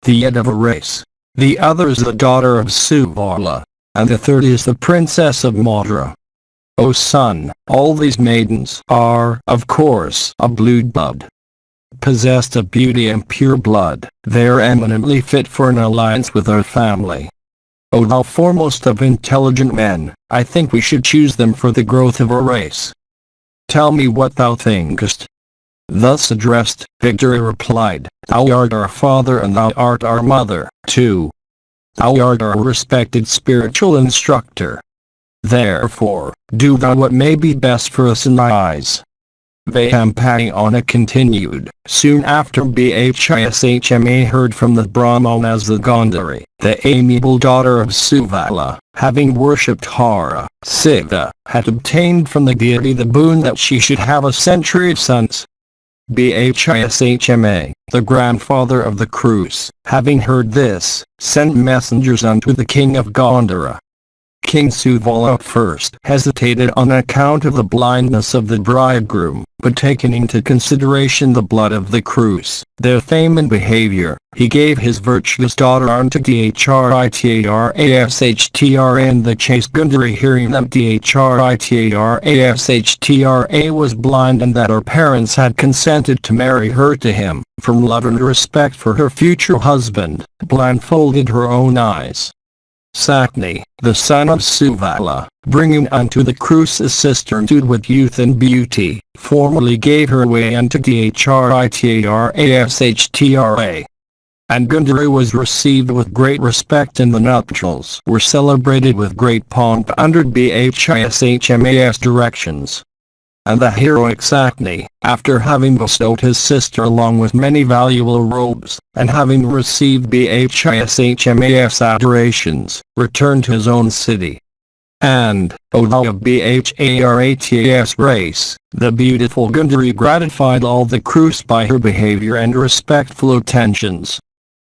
the head of a race. The other is the daughter of Suvala, and the third is the princess of Madra. O son, all these maidens are, of course, of blue blood. Possessed of beauty and pure blood, they are eminently fit for an alliance with our family. O thou foremost of intelligent men, I think we should choose them for the growth of our race. Tell me what thou thinkest." Thus addressed, Victory replied, "Thou art our father and thou art our mother, too. Thou art our respected spiritual instructor. Therefore, do thou what may be best for us in thy eyes." Vayampayana continued, "Soon after Bhishma heard from the Brahmanas the Gandhari, the amiable daughter of Suvala, having worshipped Hare, Siva, had obtained from the deity the boon that she should have a century of sons. Bhishma, the grandfather of the Krus, having heard this, sent messengers unto the king of Gandhara. King Suvala at first hesitated on account of the blindness of the bridegroom, but taking into consideration the blood of the Krus, their fame and behavior, he gave his virtuous daughter unto Dhritarashtra, and the chaste Gundari, hearing that Dhritarashtra was blind and that her parents had consented to marry her to him, from love and respect for her future husband, blindfolded her own eyes. Sakni, the son of Suvala, bringing unto the Krus a sister endued with youth and beauty, formally gave her away unto Dhritarashtra. And Gundari was received with great respect, and the nuptials were celebrated with great pomp under Bhishma's directions. And the heroic Sakni, after having bestowed his sister along with many valuable robes, and having received Bhishma's adorations, returned to his own city. And, O thou of Bharatas race, the beautiful Gundari gratified all the Krus by her behavior and respectful attentions.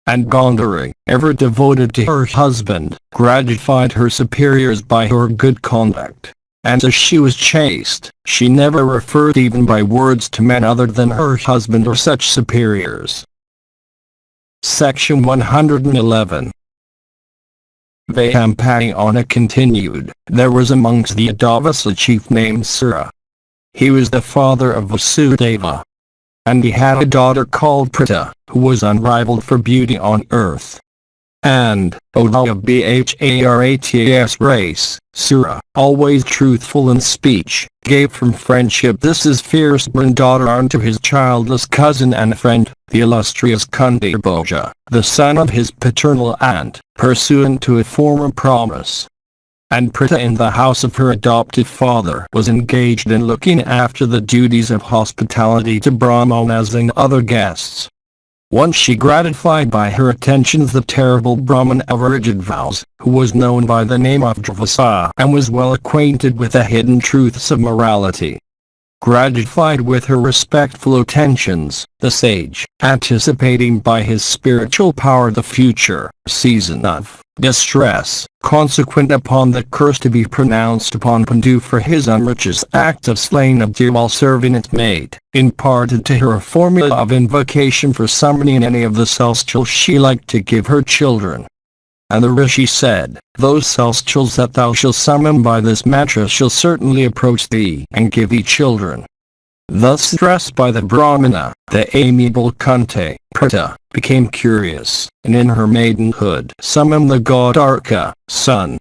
And Gandhari, ever devoted to her husband, gratified her superiors by her good conduct. And as she was chaste, she never referred even by words to men other than her husband or such superiors. Section 111. VYASA continued, there was amongst the Yadavas a chief named Sura. He was the father of Vasudeva. And he had a daughter called Pritha, who was unrivaled for beauty on earth. And, O of Bharat's race, Sura, always truthful in speech, gave from friendship this his firstborn daughter unto his childless cousin and friend, the illustrious Kunti Bhoja, the son of his paternal aunt, pursuant to a former promise. And Pritha in the house of her adoptive father was engaged in looking after the duties of hospitality to Brahmanas and other guests. Once she gratified by her attentions the terrible Brahman of rigid vows, who was known by the name of Vyasa and was well acquainted with the hidden truths of morality. Gratified with her respectful attentions, the sage, anticipating by his spiritual power the future season of distress, consequent upon the curse to be pronounced upon Pandu for his unrighteous act of slaying a deer while serving its mate, imparted to her a formula of invocation for summoning any of the celestials she liked to give her children. And the rishi said, those celestials that thou shalt summon by this mantra shall certainly approach thee and give thee children. Thus addressed by the Brahmana, the amiable Kunti, Pritha, became curious, and in her maidenhood summoned the god Arka, son.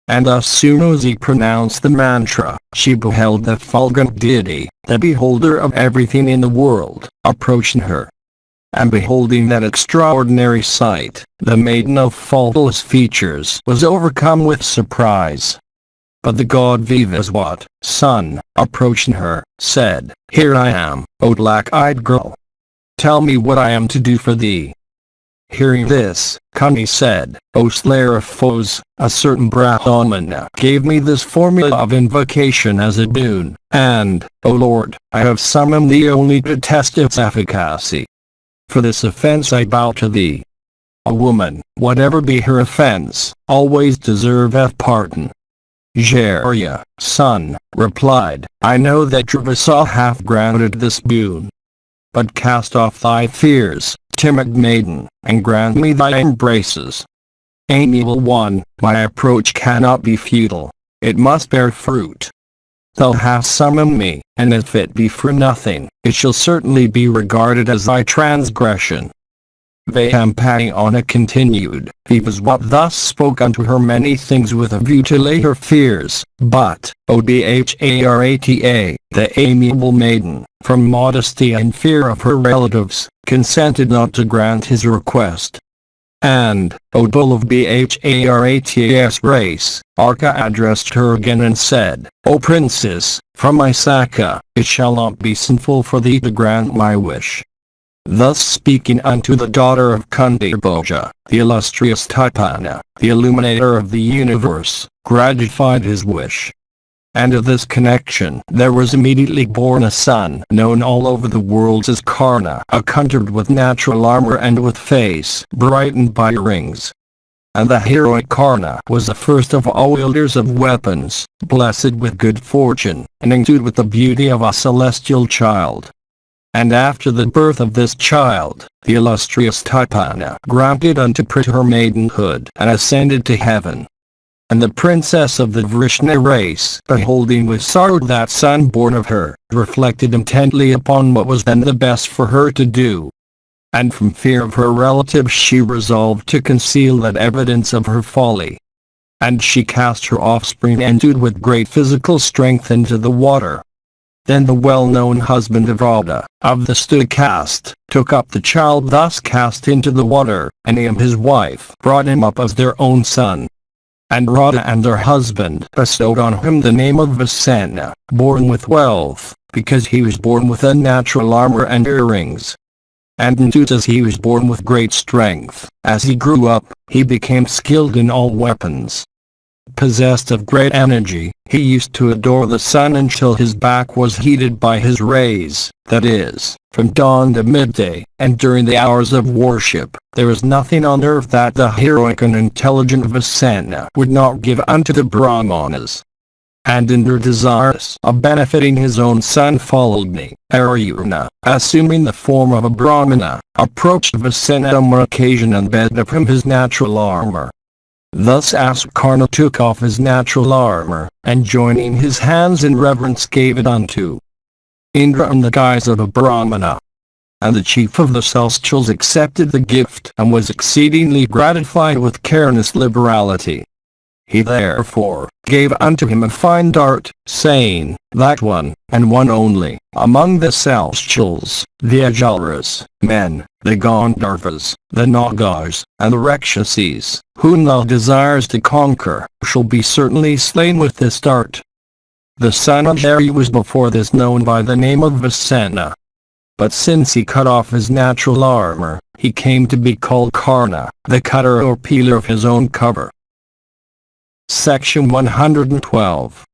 And as soon as he pronounced the mantra, she beheld the fulgent deity, the beholder of everything in the world, approaching her. And beholding that extraordinary sight, the maiden of faultless features was overcome with surprise. But the god Vyaswat, son, approaching her, said, here I am, O black-eyed girl. Tell me what I am to do for thee. Hearing this, Kunti said, O slayer of foes, a certain Brahmana gave me this formula of invocation as a boon, and, O Lord, I have summoned thee only to test its efficacy. For this offense I bow to thee. A woman, whatever be her offense, always deserveth pardon. Jarya, son, replied, I know that Vyasa hath granted this boon. But cast off thy fears, timid maiden, and grant me thy embraces. Amiable one, my approach cannot be futile. It must bear fruit. Thou hast summoned me, and if it be for nothing, it shall certainly be regarded as thy transgression. VYASA continued, Vyaswat thus spoke unto her many things with a view to lay her fears, but, O Bharata, the amiable maiden, from modesty and fear of her relatives, consented not to grant his request. And, O bull of Bharata's race, Arka addressed her again and said, O princess, from my Saka, it shall not be sinful for thee to grant my wish. Thus speaking unto the daughter of Kunti Bhoja, the illustrious Dwaipayana, the illuminator of the universe, gratified his wish. And of this connection there was immediately born a son known all over the world as Karna, accoutred with natural armor and with face brightened by rings. And the heroic Karna was the first of all wielders of weapons, blessed with good fortune, and endued with the beauty of a celestial child. And after the birth of this child, the illustrious Dwaipayana granted unto Pritha her maidenhood and ascended to heaven. And the princess of the Vrishna race, beholding with sorrow that son born of her, reflected intently upon what was then the best for her to do. And from fear of her relatives she resolved to conceal that evidence of her folly. And she cast her offspring endued with great physical strength into the water. Then the well-known husband of Radha, of the Stu caste, took up the child thus cast into the water, and he and his wife brought him up as their own son. And Radha and her husband bestowed on him the name of Vasana, born with wealth, because he was born with unnatural armor and earrings. And endued as he was born with great strength, as he grew up, he became skilled in all weapons. Possessed of great energy, he used to adore the sun until his back was heated by his rays, that is, from dawn to midday, and during the hours of worship, there is nothing on earth that the heroic and intelligent Vasana would not give unto the Brahmanas. And Indra, desirous of benefiting his own son, followed me. Arjuna, assuming the form of a Brahmana, approached Vasena on one occasion and begged of him his natural armor. Thus Askarna took off his natural armor, and joining his hands in reverence gave it unto Indra in the guise of a Brahmana. And the chief of the celestials accepted the gift and was exceedingly gratified with careless liberality. He therefore gave unto him a fine dart, saying, "That one, and one only, among the celestials, the Ajaras, men, the Gandharvas, the Nagas, and the Rakshasis, whom thou desires to conquer, shall be certainly slain with this dart." The son of Hare was before this known by the name of Vasena. But since he cut off his natural armor, he came to be called Karna, the cutter or peeler of his own cover. Section 112.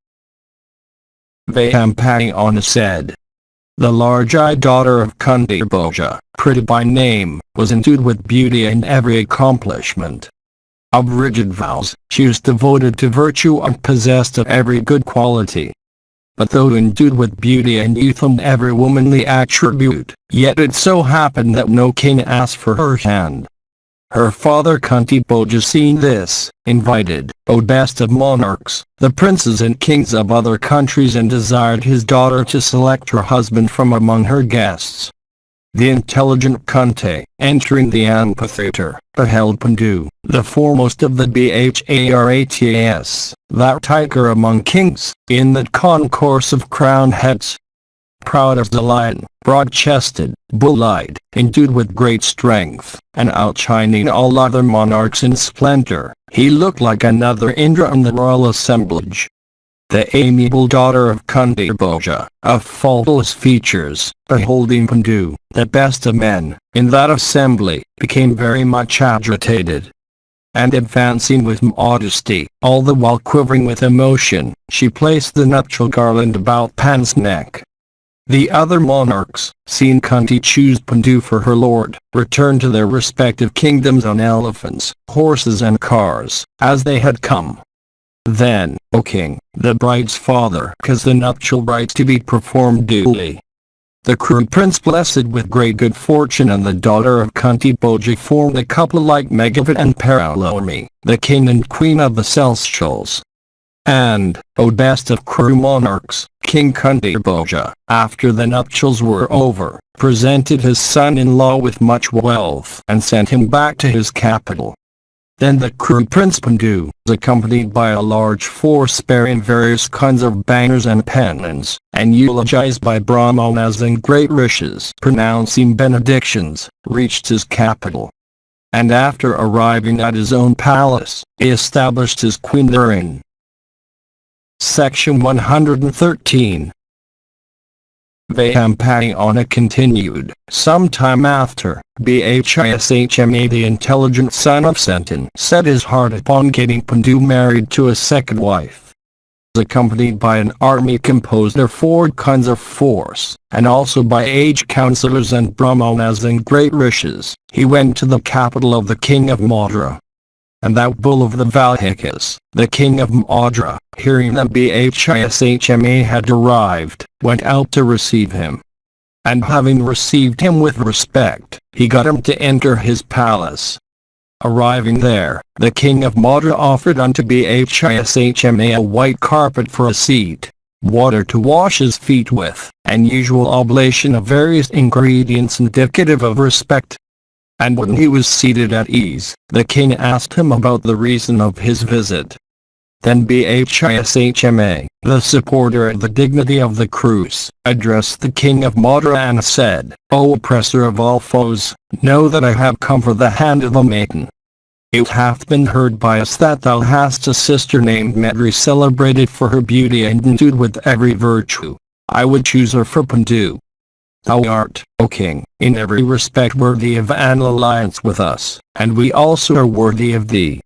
Vayampayana said, "The large-eyed daughter of Kunti, pretty by name, was endued with beauty and every accomplishment. Of rigid vows, she was devoted to virtue and possessed of every good quality. But though endued with beauty and youth and every womanly attribute, yet it so happened that no king asked for her hand. Her father Kunti, seeing this, invited, O best of monarchs, the princes and kings of other countries, and desired his daughter to select her husband from among her guests. The intelligent Kunti, entering the amphitheater, beheld Pandu, the foremost of the Bharas, that tiger among kings, in that concourse of crowned heads. Proud as the lion, broad-chested, bull-eyed, endued with great strength, and outshining all other monarchs in splendor, he looked like another Indra in the royal assemblage. The amiable daughter of Kunti, of faultless features, beholding Pandu, the best of men, in that assembly, became very much agitated. And advancing with modesty, all the while quivering with emotion, she placed the nuptial garland about Pan's neck. The other monarchs, seeing Kunti choose Pandu for her lord, returned to their respective kingdoms on elephants, horses and cars, as they had come. Then, O king, the bride's father caused the nuptial rites to be performed duly. The Kuru prince, blessed with great good fortune, and the daughter of Kunti formed a couple like Meghavati and Paralomi, the king and queen of the celestials. And, O best of Kuru monarchs, King Kunti, after the nuptials were over, presented his son-in-law with much wealth and sent him back to his capital. Then the Kuru prince Pandu, accompanied by a large force bearing various kinds of banners and pennons, and eulogized by brahmanas and great rishis pronouncing benedictions, reached his capital. And after arriving at his own palace, he established his queen therein. Section 113. Vayampayana continued, some time after, Bhishma, the intelligent son of Sentin, set his heart upon getting Pandu married to a second wife. Accompanied by an army composed of 4 kinds of force, and also by aged counselors and brahmanas and great rishis, he went to the capital of the king of Mathura. And that bull of the Valhikas, the king of Mathura, hearing that Bhishma had arrived, went out to receive him. And having received him with respect, he got him to enter his palace. Arriving there, the king of Mathura offered unto Bhishma a white carpet for a seat, water to wash his feet with, and usual oblation of various ingredients indicative of respect. And when he was seated at ease, the king asked him about the reason of his visit. Then Bhishma, the supporter of the dignity of the Kurus, addressed the king of Mathura and said, O oppressor of all foes, know that I have come for the hand of a maiden. It hath been heard by us that thou hast a sister named Medri, celebrated for her beauty and endued with every virtue. I would choose her for Pandu. Thou art, O king, in every respect worthy of an alliance with us, and we also are worthy of thee.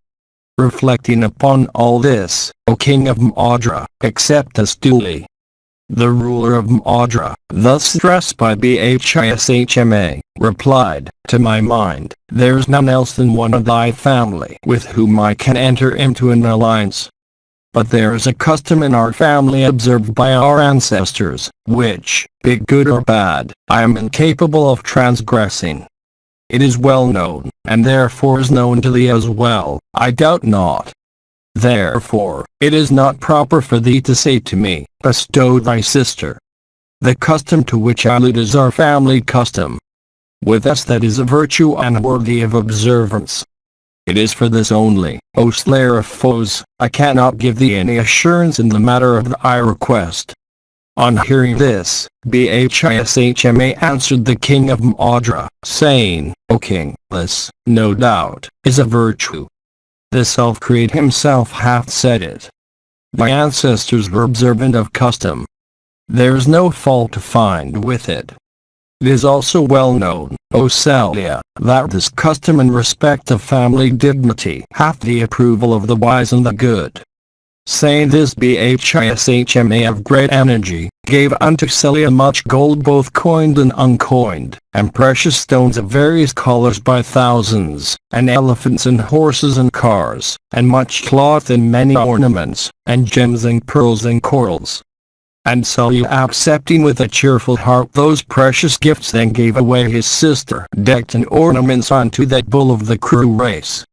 Reflecting upon all this, O king of Mathura, accept us duly. The ruler of Mathura, thus addressed by Bhishma, replied, to my mind, there is none else than one of thy family with whom I can enter into an alliance. But there is a custom in our family observed by our ancestors, which, be good or bad, I am incapable of transgressing. It is well known, and therefore is known to thee as well, I doubt not. Therefore, it is not proper for thee to say to me, bestow thy sister. The custom to which I allude is our family custom. With us that is a virtue and worthy of observance. It is for this only, O slayer of foes, I cannot give thee any assurance in the matter of thy request. On hearing this, Bhishma answered the king of Magadha, saying, O king, this, no doubt, is a virtue. The self-creator himself hath said it. Thy ancestors were observant of custom. There is no fault to find with it. It is also well known, O Salya, that this custom in respect of family dignity hath the approval of the wise and the good. Saying this, Bhishma of great energy, gave unto Salya much gold both coined and uncoined, and precious stones of various colors by thousands, and elephants and horses and cars, and much cloth and many ornaments, and gems and pearls and corals. And Salya, accepting with a cheerful heart those precious gifts, then gave away his sister, decked in ornaments, unto that bull of the Kuru race.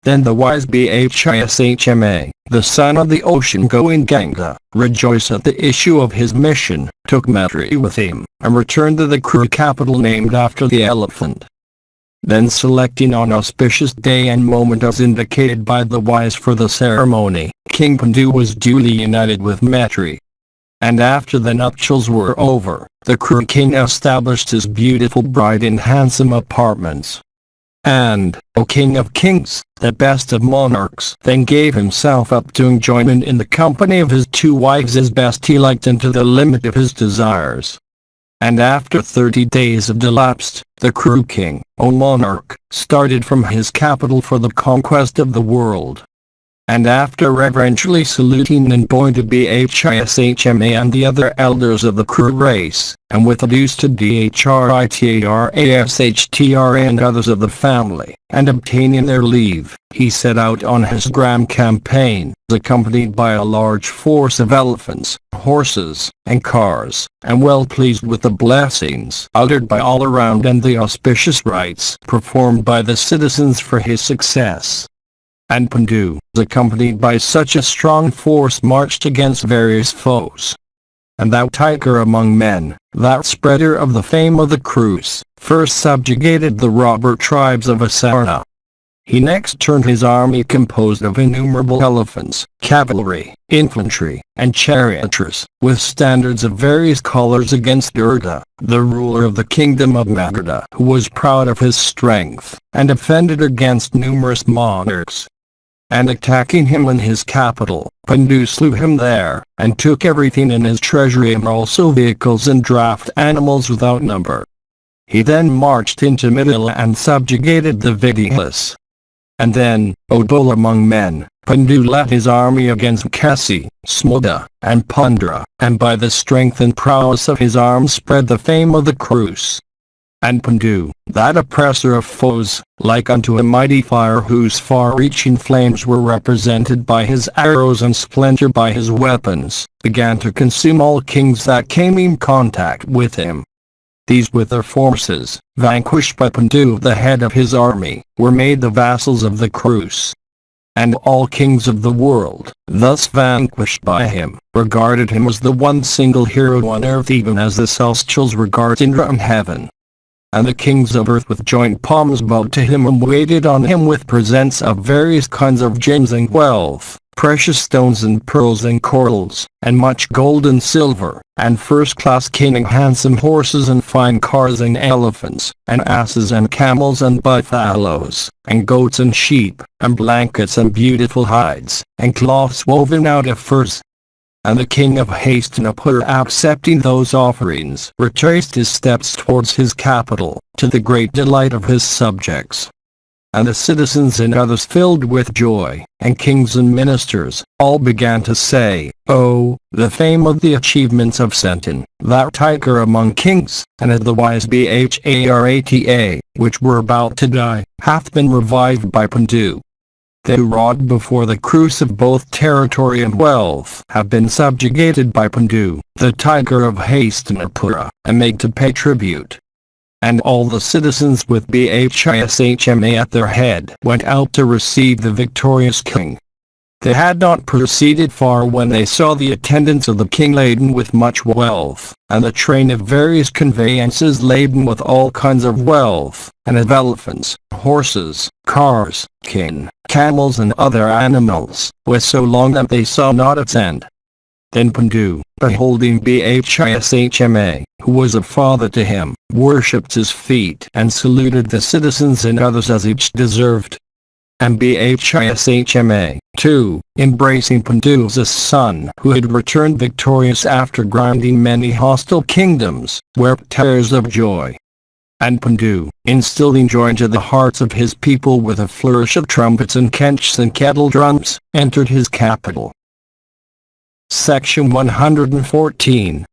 Then the wise Bhishma, the son of the ocean-going Ganga, rejoiced at the issue of his mission, took Matri with him, and returned to the Kuru capital named after the elephant. Then selecting an auspicious day and moment as indicated by the wise for the ceremony, King Pandu was duly united with Matri. And after the nuptials were over, the Kuru king established his beautiful bride in handsome apartments. And, O King of Kings, the best of monarchs, then gave himself up to enjoyment in the company of his two wives as best he liked and to the limit of his desires. And after 30 days had elapsed, the Kuru king, O monarch, started from his capital for the conquest of the world. And after reverentially saluting and bowing to Bhishma and the other elders of the Kuru race, and with adieus to Dhritarashtra and others of the family, and obtaining their leave, he set out on his grand campaign, accompanied by a large force of elephants, horses, and cars, and well pleased with the blessings uttered by all around and the auspicious rites performed by the citizens for his success. And Pandu, accompanied by such a strong force, marched against various foes. And thou tiger among men, thou spreader of the fame of the Kurus, first subjugated the robber tribes of Asarna. He next turned his army composed of innumerable elephants, cavalry, infantry, and charioteers, with standards of various colors against Durga, the ruler of the kingdom of Magadha, who was proud of his strength, and offended against numerous monarchs. And attacking him in his capital, Pandu slew him there, and took everything in his treasury and also vehicles and draft animals without number. He then marched into Mithila and subjugated the Vidyas. And then, O bull among men, Pandu led his army against Kasi, Smuda, and Pundra, and by the strength and prowess of his arms spread the fame of the Kurus. And Pandu, that oppressor of foes, like unto a mighty fire whose far-reaching flames were represented by his arrows and splendor by his weapons, began to consume all kings that came in contact with him. These with their forces, vanquished by Pandu the head of his army, were made the vassals of the Kurus. And all kings of the world, thus vanquished by him, regarded him as the one single hero on earth, even as the celestials regard Indra in heaven. And the kings of earth with joint palms bowed to him and waited on him with presents of various kinds of gems and wealth, precious stones and pearls and corals, and much gold and silver, and first-class caning handsome horses and fine cars and elephants, and asses and camels and buffaloes, and goats and sheep, and blankets and beautiful hides, and cloths woven out of furs. And the king of Hastinapur, accepting those offerings, retraced his steps towards his capital, to the great delight of his subjects. And the citizens and others filled with joy, and kings and ministers, all began to say, Oh, the fame of the achievements of Sentin, that tiger among kings, and of the wise Bharata, which were about to die, hath been revived by Pandu. They who rod before the cruise of both territory and wealth have been subjugated by Pandu, the tiger of Hastinapura, and made to pay tribute. And all the citizens with Bhishma at their head went out to receive the victorious king. They had not proceeded far when they saw the attendants of the king laden with much wealth, and the train of various conveyances laden with all kinds of wealth, and of elephants, horses, cars, camels and other animals, was so long that they saw not its end. Then Pandu, beholding Bhishma, who was a father to him, worshipped his feet and saluted the citizens and others as each deserved. And Bhishma, too, embracing Pandu as a son who had returned victorious after grinding many hostile kingdoms, wept tears of joy. And Pandu, instilling joy into the hearts of his people with a flourish of trumpets and kenchs and kettle drums, entered his capital. Section 114.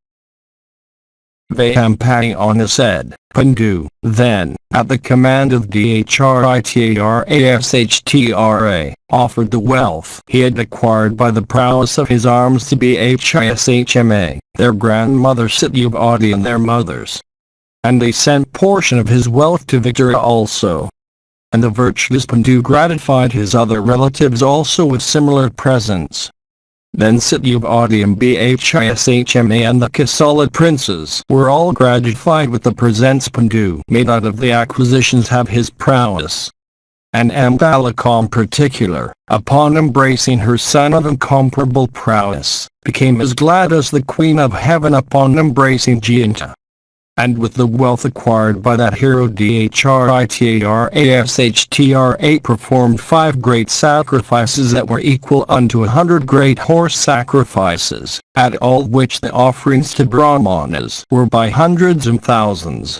Vyampayana said, Pandu, then, at the command of Dhritarashtra, offered the wealth he had acquired by the prowess of his arms to Bhishma, their grandmother Satyavati and their mothers. And they sent portion of his wealth to Victoria also. And the virtuous Pandu gratified his other relatives also with similar presents. Then Satyavati and Bhishma and the Kisari princes were all gratified with the presents Pandu made out of the acquisitions of his prowess. And Ambalika in particular, upon embracing her son of incomparable prowess, became as glad as the Queen of Heaven upon embracing Jayanta. And with the wealth acquired by that hero Dhritarashtra performed 5 great sacrifices that were equal unto 100 great horse sacrifices, at all which the offerings to Brahmanas were by hundreds and thousands.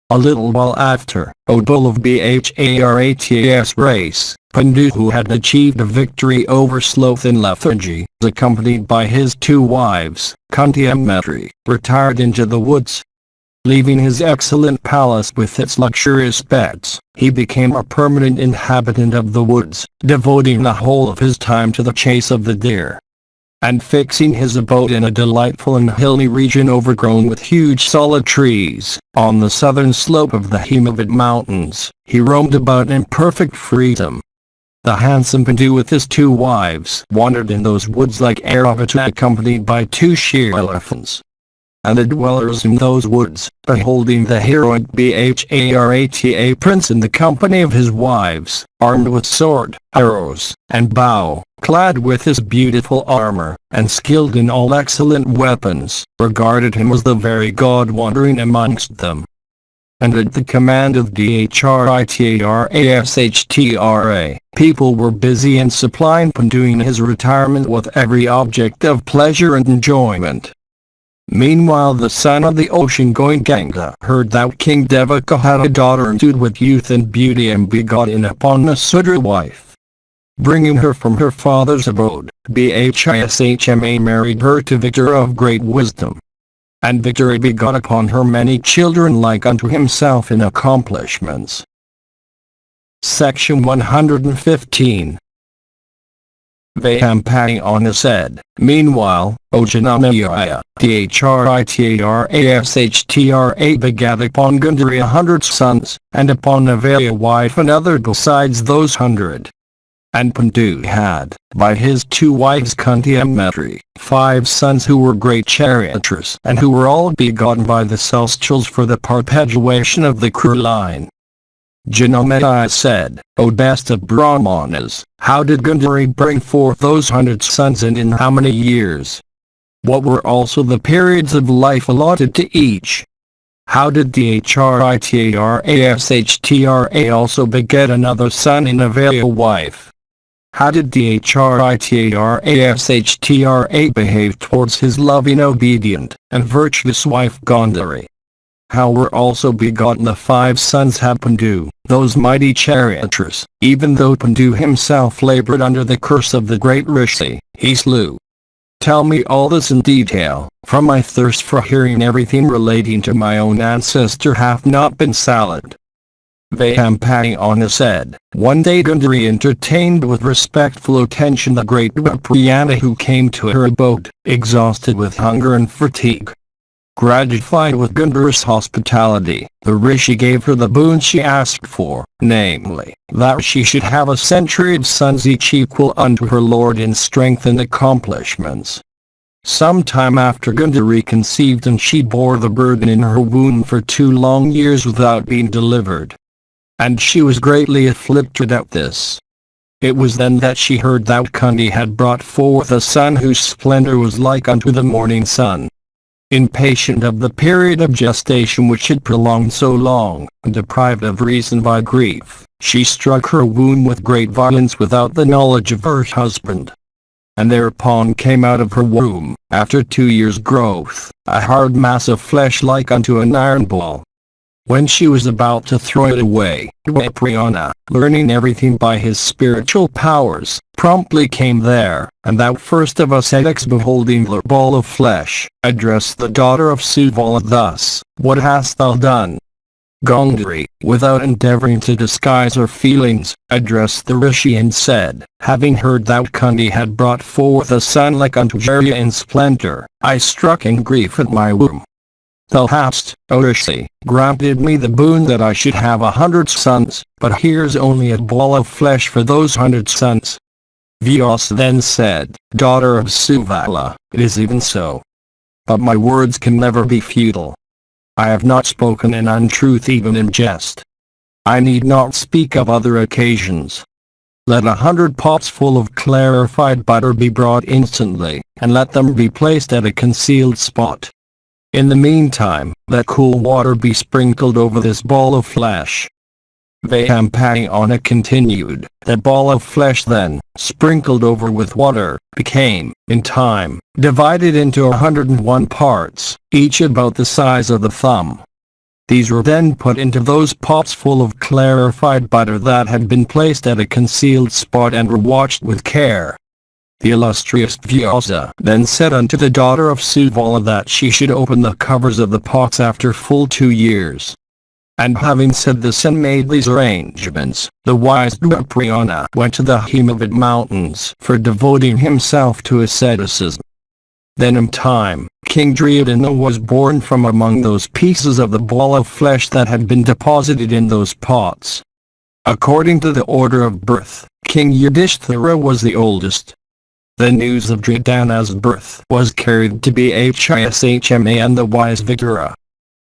A little while after, O bull of Bharata's race, Pandu, who had achieved a victory over sloth and lethargy, accompanied by his 2 wives, Kunti and Maitri, retired into the woods. Leaving his excellent palace with its luxurious beds, he became a permanent inhabitant of the woods, devoting the whole of his time to the chase of the deer. And fixing his abode in a delightful and hilly region overgrown with huge solid trees, on the southern slope of the Himavat mountains, he roamed about in perfect freedom. The handsome Pandu with his 2 wives wandered in those woods like Airavata accompanied by 2 she-elephants. And the dwellers in those woods, beholding the heroic Bharata prince in the company of his wives, armed with sword, arrows, and bow, clad with his beautiful armor, and skilled in all excellent weapons, regarded him as the very god wandering amongst them. And at the command of Dhritarashtra, people were busy in supplying Pandu in his retirement with every object of pleasure and enjoyment. Meanwhile the son of the ocean-going Ganga heard that King Devaka had a daughter endued with youth and beauty and begotten upon a Sudra wife. Bringing her from her father's abode, Bhishma married her to Victor of great wisdom. And Victor begot upon her many children like unto himself in accomplishments. Section 115. Vyampayana said, Meanwhile, O Janamaya, Dhritarashtra begat upon Gundari 100 sons, and upon Navaya wife another besides those 100. And Pandu had, by his 2 wives Kunti and Maitri, 5 sons who were great charioteers and who were all begotten by the celestials for the perpetuation of the Kuru line. Janamaya said, O best of Brahmanas, how did Gundari bring forth those 100 sons and in how many years? What were also the periods of life allotted to each? How did Dhritarashtra also beget another son and Navaya wife? How did Dhritarashtra behave towards his loving, obedient, and virtuous wife Gandhari? How were also begotten the 5 sons of Pandu, those mighty charioteers, even though Pandu himself labored under the curse of the great Rishi, he slew. Tell me all this in detail, for my thirst for hearing everything relating to my own ancestor hath not been salad. Vayampayana said, one day Gundari entertained with respectful attention the great Dwapayana who came to her abode, exhausted with hunger and fatigue. Gratified with Gundari's hospitality, the rishi gave her the boon she asked for, namely, that she should have a century of sons each equal unto her lord in strength and accomplishments. Some time after Gundari conceived and she bore the burden in her womb for 2 long years without being delivered. And she was greatly afflicted at this. It was then that she heard that Kundi had brought forth a son whose splendor was like unto the morning sun. Impatient of the period of gestation which had prolonged so long, and deprived of reason by grief, she struck her womb with great violence without the knowledge of her husband. And thereupon came out of her womb, after 2 years' growth, a hard mass of flesh like unto an iron ball. When she was about to throw it away, Dwapayana, learning everything by his spiritual powers, promptly came there, and thou first of ascetics beholding the ball of flesh, addressed the daughter of Sutherland thus, what hast thou done? Ganguli, without endeavoring to disguise her feelings, addressed the rishi and said, having heard that Kundi had brought forth a son like unto Juliet in splendor, I struck in grief at my womb. Thou hast, O rishi, granted me the boon that I should have 100 sons, but here's only a ball of flesh for those 100 sons. VYASA then said, daughter of Sutherland, it is even so. But my words can never be futile. I have not spoken an untruth even in jest. I need not speak of other occasions. Let 100 pots full of clarified butter be brought instantly, and let them be placed at a concealed spot. In the meantime, let cool water be sprinkled over this ball of flesh. Vayampayana continued, the ball of flesh then, sprinkled over with water, became, in time, divided into 101 parts, each about the size of the thumb. These were then put into those pots full of clarified butter that had been placed at a concealed spot and were watched with care. The illustrious VYASA then said unto the daughter of Sutherland that she should open the covers of the pots after full 2 years. And having said this and made these arrangements, the wise Dwapayana went to the Himavad mountains for devoting himself to asceticism. Then in time, King Juliet was born from among those pieces of the ball of flesh that had been deposited in those pots. According to the order of birth, King Yudhishthira was the oldest. The news of Duryodhana's birth was carried to Bhishma and the wise Victora.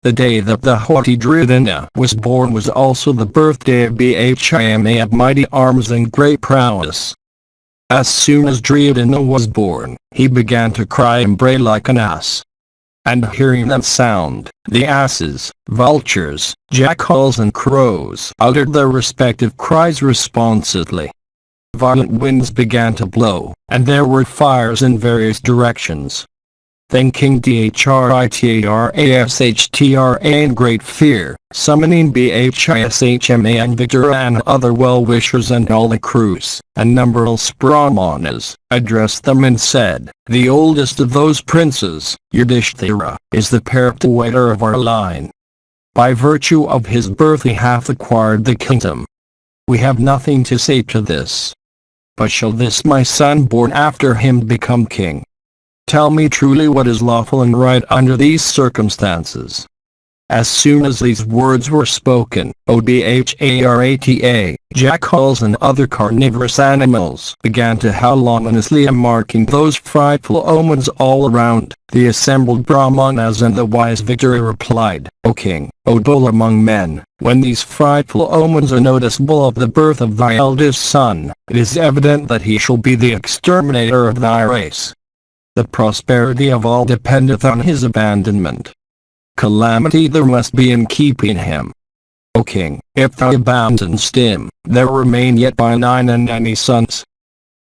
The day that the haughty Duryodhana was born was also the birthday of Bhishma of mighty arms and great prowess. As soon as Duryodhana was born, he began to cry and bray like an ass. And hearing that sound, the asses, vultures, jackals and crows uttered their respective cries responsively. Violent winds began to blow, and there were fires in various directions. Then King Dhritarashtra in great fear, summoning Bhishma and Victora and other well-wishers and all the crews, and numberless brahmanas, addressed them and said, the oldest of those princes, Yudhishthira, is the perpetuator of our line. By virtue of his birth he hath acquired the kingdom. We have nothing to say to this. But shall this my son born after him become king? Tell me truly what is lawful and right under these circumstances. As soon as these words were spoken, Obharata, jackals and other carnivorous animals began to howl ominously and marking those frightful omens all around. The assembled brahmanas and the wise Victora replied, O king, O bull among men, when these frightful omens are noticeable of the birth of thy eldest son, it is evident that he shall be the exterminator of thy race. The prosperity of all dependeth on his abandonment. Calamity there must be in keeping him. O king, if thou abandonest him, there remain yet by 99 sons.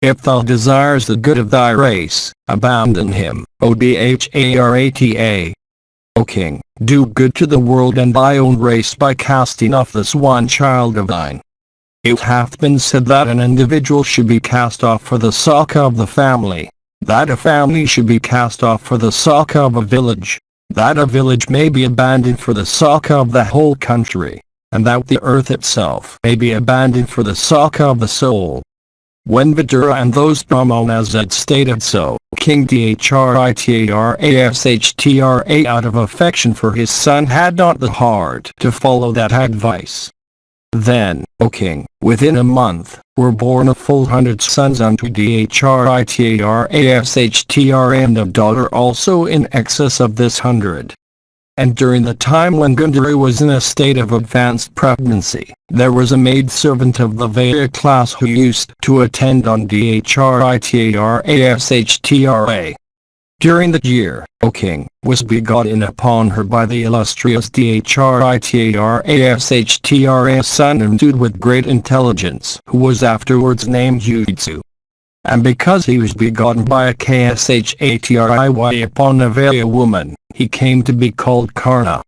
If thou desires the good of thy race, abandon him, Obharata. O king, do good to the world and thy own race by casting off this one child of thine. It hath been said that an individual should be cast off for the sake of the family, that a family should be cast off for the sake of a village, that a village may be abandoned for the sake of the whole country, and that the earth itself may be abandoned for the Sukha of the soul. When Vidura and those Brahmanas had stated so, King Dhritarashtra out of affection for his son had not the heart to follow that advice. Then, O king, within a month, were born a full 100 sons unto Dhritarashtra and a daughter also in excess of this 100. And during the time when Gundari was in a state of advanced pregnancy, there was a maidservant of the Vaya class who used to attend on Dhritarashtra. During the year, O king, was begotten upon her by the illustrious Dhritarashtra son endued with great intelligence, who was afterwards named Jutsu. And because he was begotten by a Kshatri upon a Vaya woman, he came to be called Karna.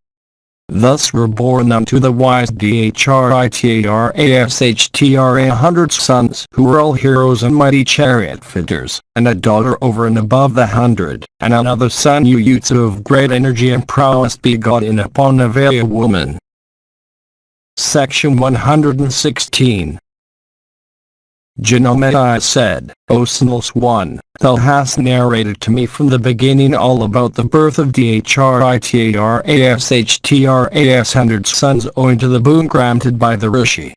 Thus were born unto the wise Dhritarashtra 100 sons who were all heroes and mighty chariot fitters, and a daughter over and above the 100, and another son Yuyutsu of great energy and prowess begotten upon a Vaya woman. Section 116. Janamata said, O Sinless One, thou hast narrated to me from the beginning all about the birth of Dhritarashtra's 100 sons owing to the boon granted by the Rishi.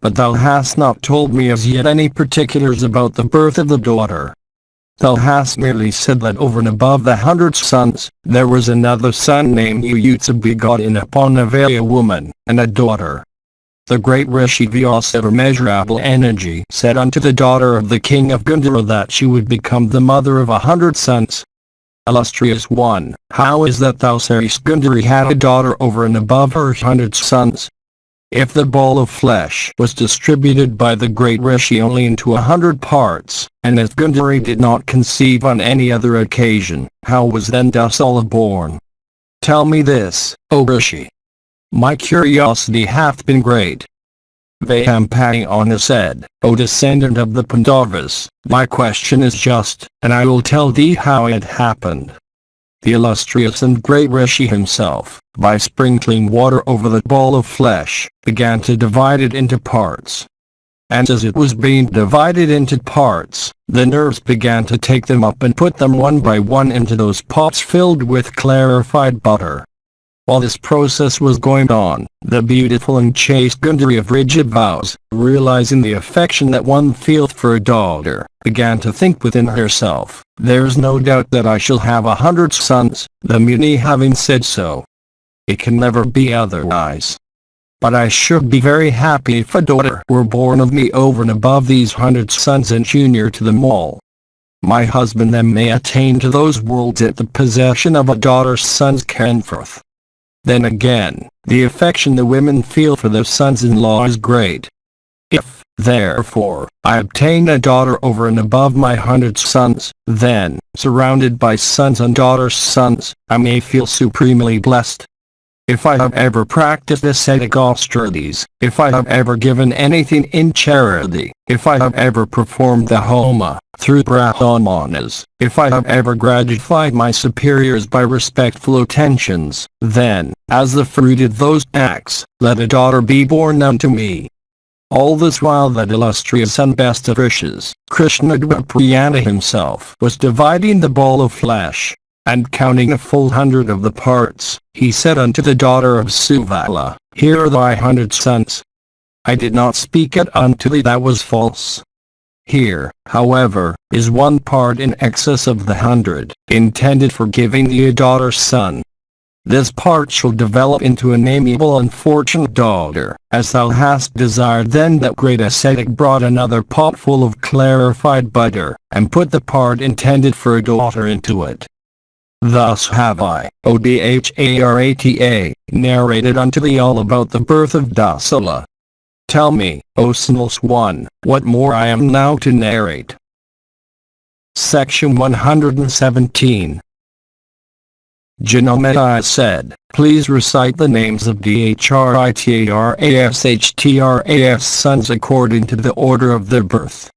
But thou hast not told me as yet any particulars about the birth of the daughter. Thou hast merely said that over and above the 100 sons, there was another son named Yuyutsu begotten upon a Vaya woman, and a daughter. The great Rishi Vyasa of immeasurable energy said unto the daughter of the king of Gandhara that she would become the mother of 100 sons. Illustrious one, how is that thou sayest Gundari had a daughter over and above her 100 sons? If the ball of flesh was distributed by the great Rishi only into 100 parts, and if Gundari did not conceive on any other occasion, how was then Dasala born? Tell me this, O Rishi. My curiosity hath been great. Vayampayana said, O descendant of the Pandavas, my question is just, and I will tell thee how it happened. The illustrious and great Rishi himself, by sprinkling water over the ball of flesh, began to divide it into parts. And as it was being divided into parts, the nerves began to take them up and put them one by one into those pots filled with clarified butter. While this process was going on, the beautiful and chaste Gundari of rigid vows, realizing the affection that one feels for a daughter, began to think within herself, there's no doubt that I shall have 100 sons, the Muni having said so. It can never be otherwise. But I should be very happy if a daughter were born of me over and above these 100 sons and junior to them all. My husband then may attain to those worlds at the possession of a daughter's son's Kenforth. Then again, the affection the women feel for their sons-in-law is great. If, therefore, I obtain a daughter over and above my 100 sons, then, surrounded by sons and daughters' sons, I may feel supremely blessed. If I have ever practiced ascetic austerities, if I have ever given anything in charity, if I have ever performed the homa, through brahmanas, if I have ever gratified my superiors by respectful attentions, then, as the fruit of those acts, let a daughter be born unto me. All this while that illustrious and best of rishis, KRISHNA-DWAIPAYANA himself was dividing the ball of flesh, and counting a full 100 of the parts, he said unto the daughter of Suvala, Here are thy 100 sons. I did not speak it unto thee that was false. Here, however, is one part in excess of the 100, intended for giving thee a daughter's son. This part shall develop into an amiable and fortunate daughter, as thou hast desired. Then that great ascetic brought another pot full of clarified butter, and put the part intended for a daughter into it. Thus have I, O Dharata, narrated unto thee all about the birth of Dasala. Tell me, O Sinless One, what more I am now to narrate. Section 117. Janamata said, Please recite the names of Dhritarashtra's sons according to the order of their birth.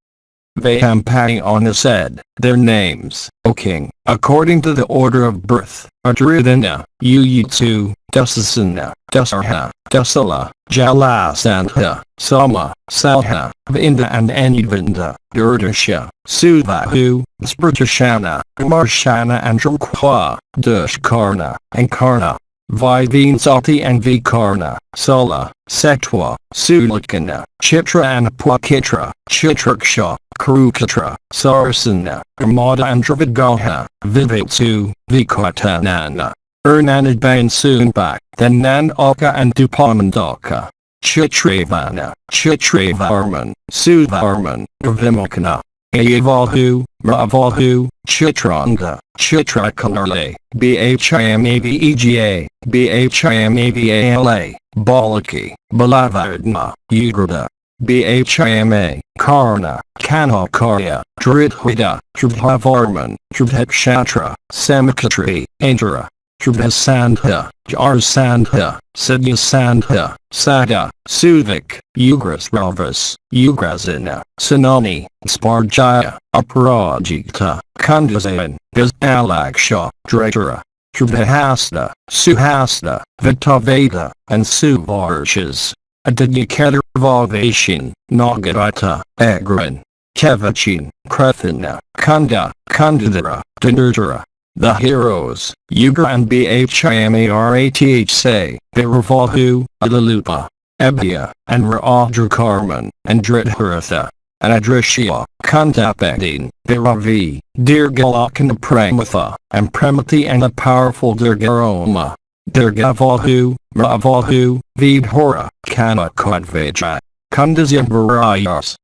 Vayampayana said, their names, O king, according to the order of birth, are Dridana, Uyitsu, Dasasana, Dasarha, Dasala, Jalasandha, Sama, Salha, Vinda and Anuvanda, Durdasha, Suvahu, Spurtashana, Marshana and Dramkwa, Dushkarna, and Karna. Vivinsati and Vikarna, Sala, Setwa, Sulakana, Chitra and Pwakitra, Chitraksha, Karukatra, Sarsana, Armada and Dravidgaha, Vivitsu, Vikatanana, Ernanadbayan Sunbak, then Nandaka and Dupanandaka, Chitravana, Chitravarman, Suvarman, Vimokana, Ayavalhu, Ravalhu, Chitranga, Chitrakanarle, Bhimavega, Bhimavala, Balaki, Balavardna, Ugrada, Bhima, Karna, Kanakarya, Dridhvida, Dridhavarman, Dridhakshatra, Samakatri, Andra, Dridhasandha, Jarsandha, Siddhasandha, Sada, Suvik, Ugrasravas, Ugrazina, Sanani, Sparjaya, Aparajita, Kandazayan, Gazalaksha, Dratara, Dridhahasta, Suhasta, Vitaveda, and Suvarshas. Adidyakarvavation, Nagarata, Agran, Kavachin, Krathana, Kanda, Kandadara, Dinurdara. The heroes, Ugra and Bhimarath say, Viravalhu, Adalupa, Abhya, and Raudrakarman, and Dridharatha, and Adrishya, Kandapedin, Viravi, Dirgalakana Pramatha, and Pramati and the powerful Dirgaroma, Dirgavalhu, Ravalhu, Vidhora, Kanakadvaja, Kandasyabarayas.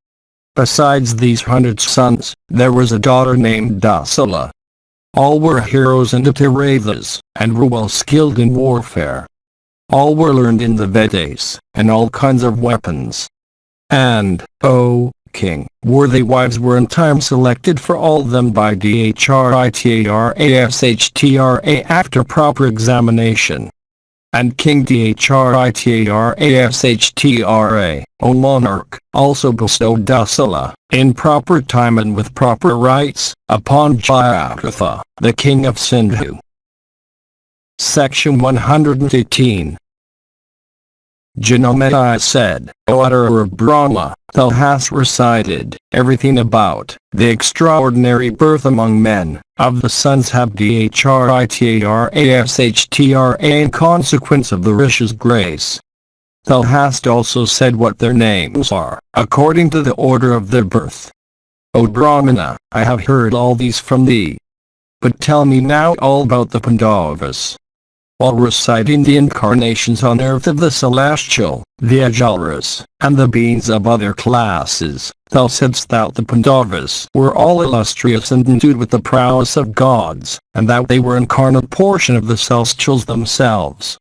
Besides these 100 sons, there was a daughter named Dasala. All were heroes and Atiravas, and were well skilled in warfare. All were learned in the Vedas, and all kinds of weapons. And, O king, worthy wives were in time selected for all of them by Dhritarashtra after proper examination. And King Dhritarashtra, O monarch, also bestowed Dasala, in proper time and with proper rites, upon Jayadratha, the king of Sindhu. Section 118. Janamedaya said, O utterer of Brahma, thou hast recited everything about the extraordinary birth among men of the sons of Dhritarashtra in consequence of the Rishi's grace. Thou hast also said what their names are, according to the order of their birth. O Brahmana, I have heard all these from thee. But tell me now all about the Pandavas. While reciting the incarnations on earth of the celestial, the Ajaras, and the beings of other classes, thou saidst that the Pandavas were all illustrious and endued with the prowess of gods, and that they were incarnate portion of the celestials themselves.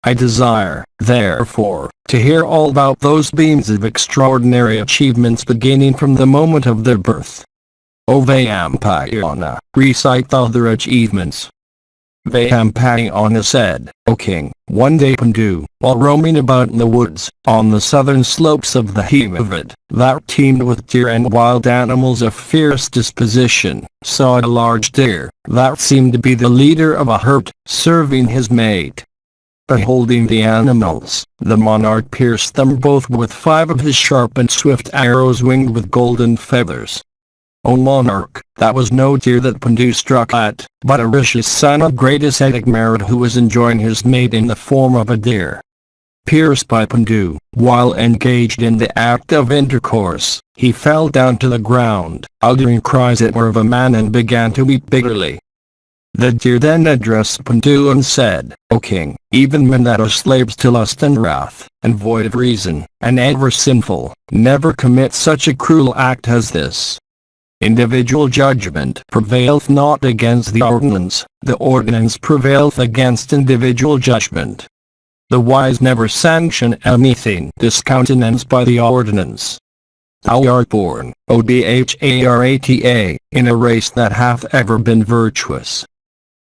I desire, therefore, to hear all about those beings of extraordinary achievements beginning from the moment of their birth. O Vayampayana, recite thou their achievements. Vayampayana said, O king, one day Pandu, while roaming about in the woods, on the southern slopes of the Himavat, that teemed with deer and wild animals of fierce disposition, saw a large deer, that seemed to be the leader of a herd, serving his mate. Beholding the animals, the monarch pierced them both with 5 of his sharp and swift arrows winged with golden feathers. O monarch, that was no deer that Pandu struck at, but a Rishi's son of great ascetic merit who was enjoying his mate in the form of a deer. Pierced by Pandu, while engaged in the act of intercourse, he fell down to the ground, uttering cries that were of a man and began to weep bitterly. The deer then addressed Pandu and said, O king, even men that are slaves to lust and wrath, and void of reason, and ever sinful, never commit such a cruel act as this. Individual judgment prevaileth not against the ordinance prevaileth against individual judgment. The wise never sanction anything discountenanced by the ordinance. Thou art born, O Bharata, in a race that hath ever been virtuous.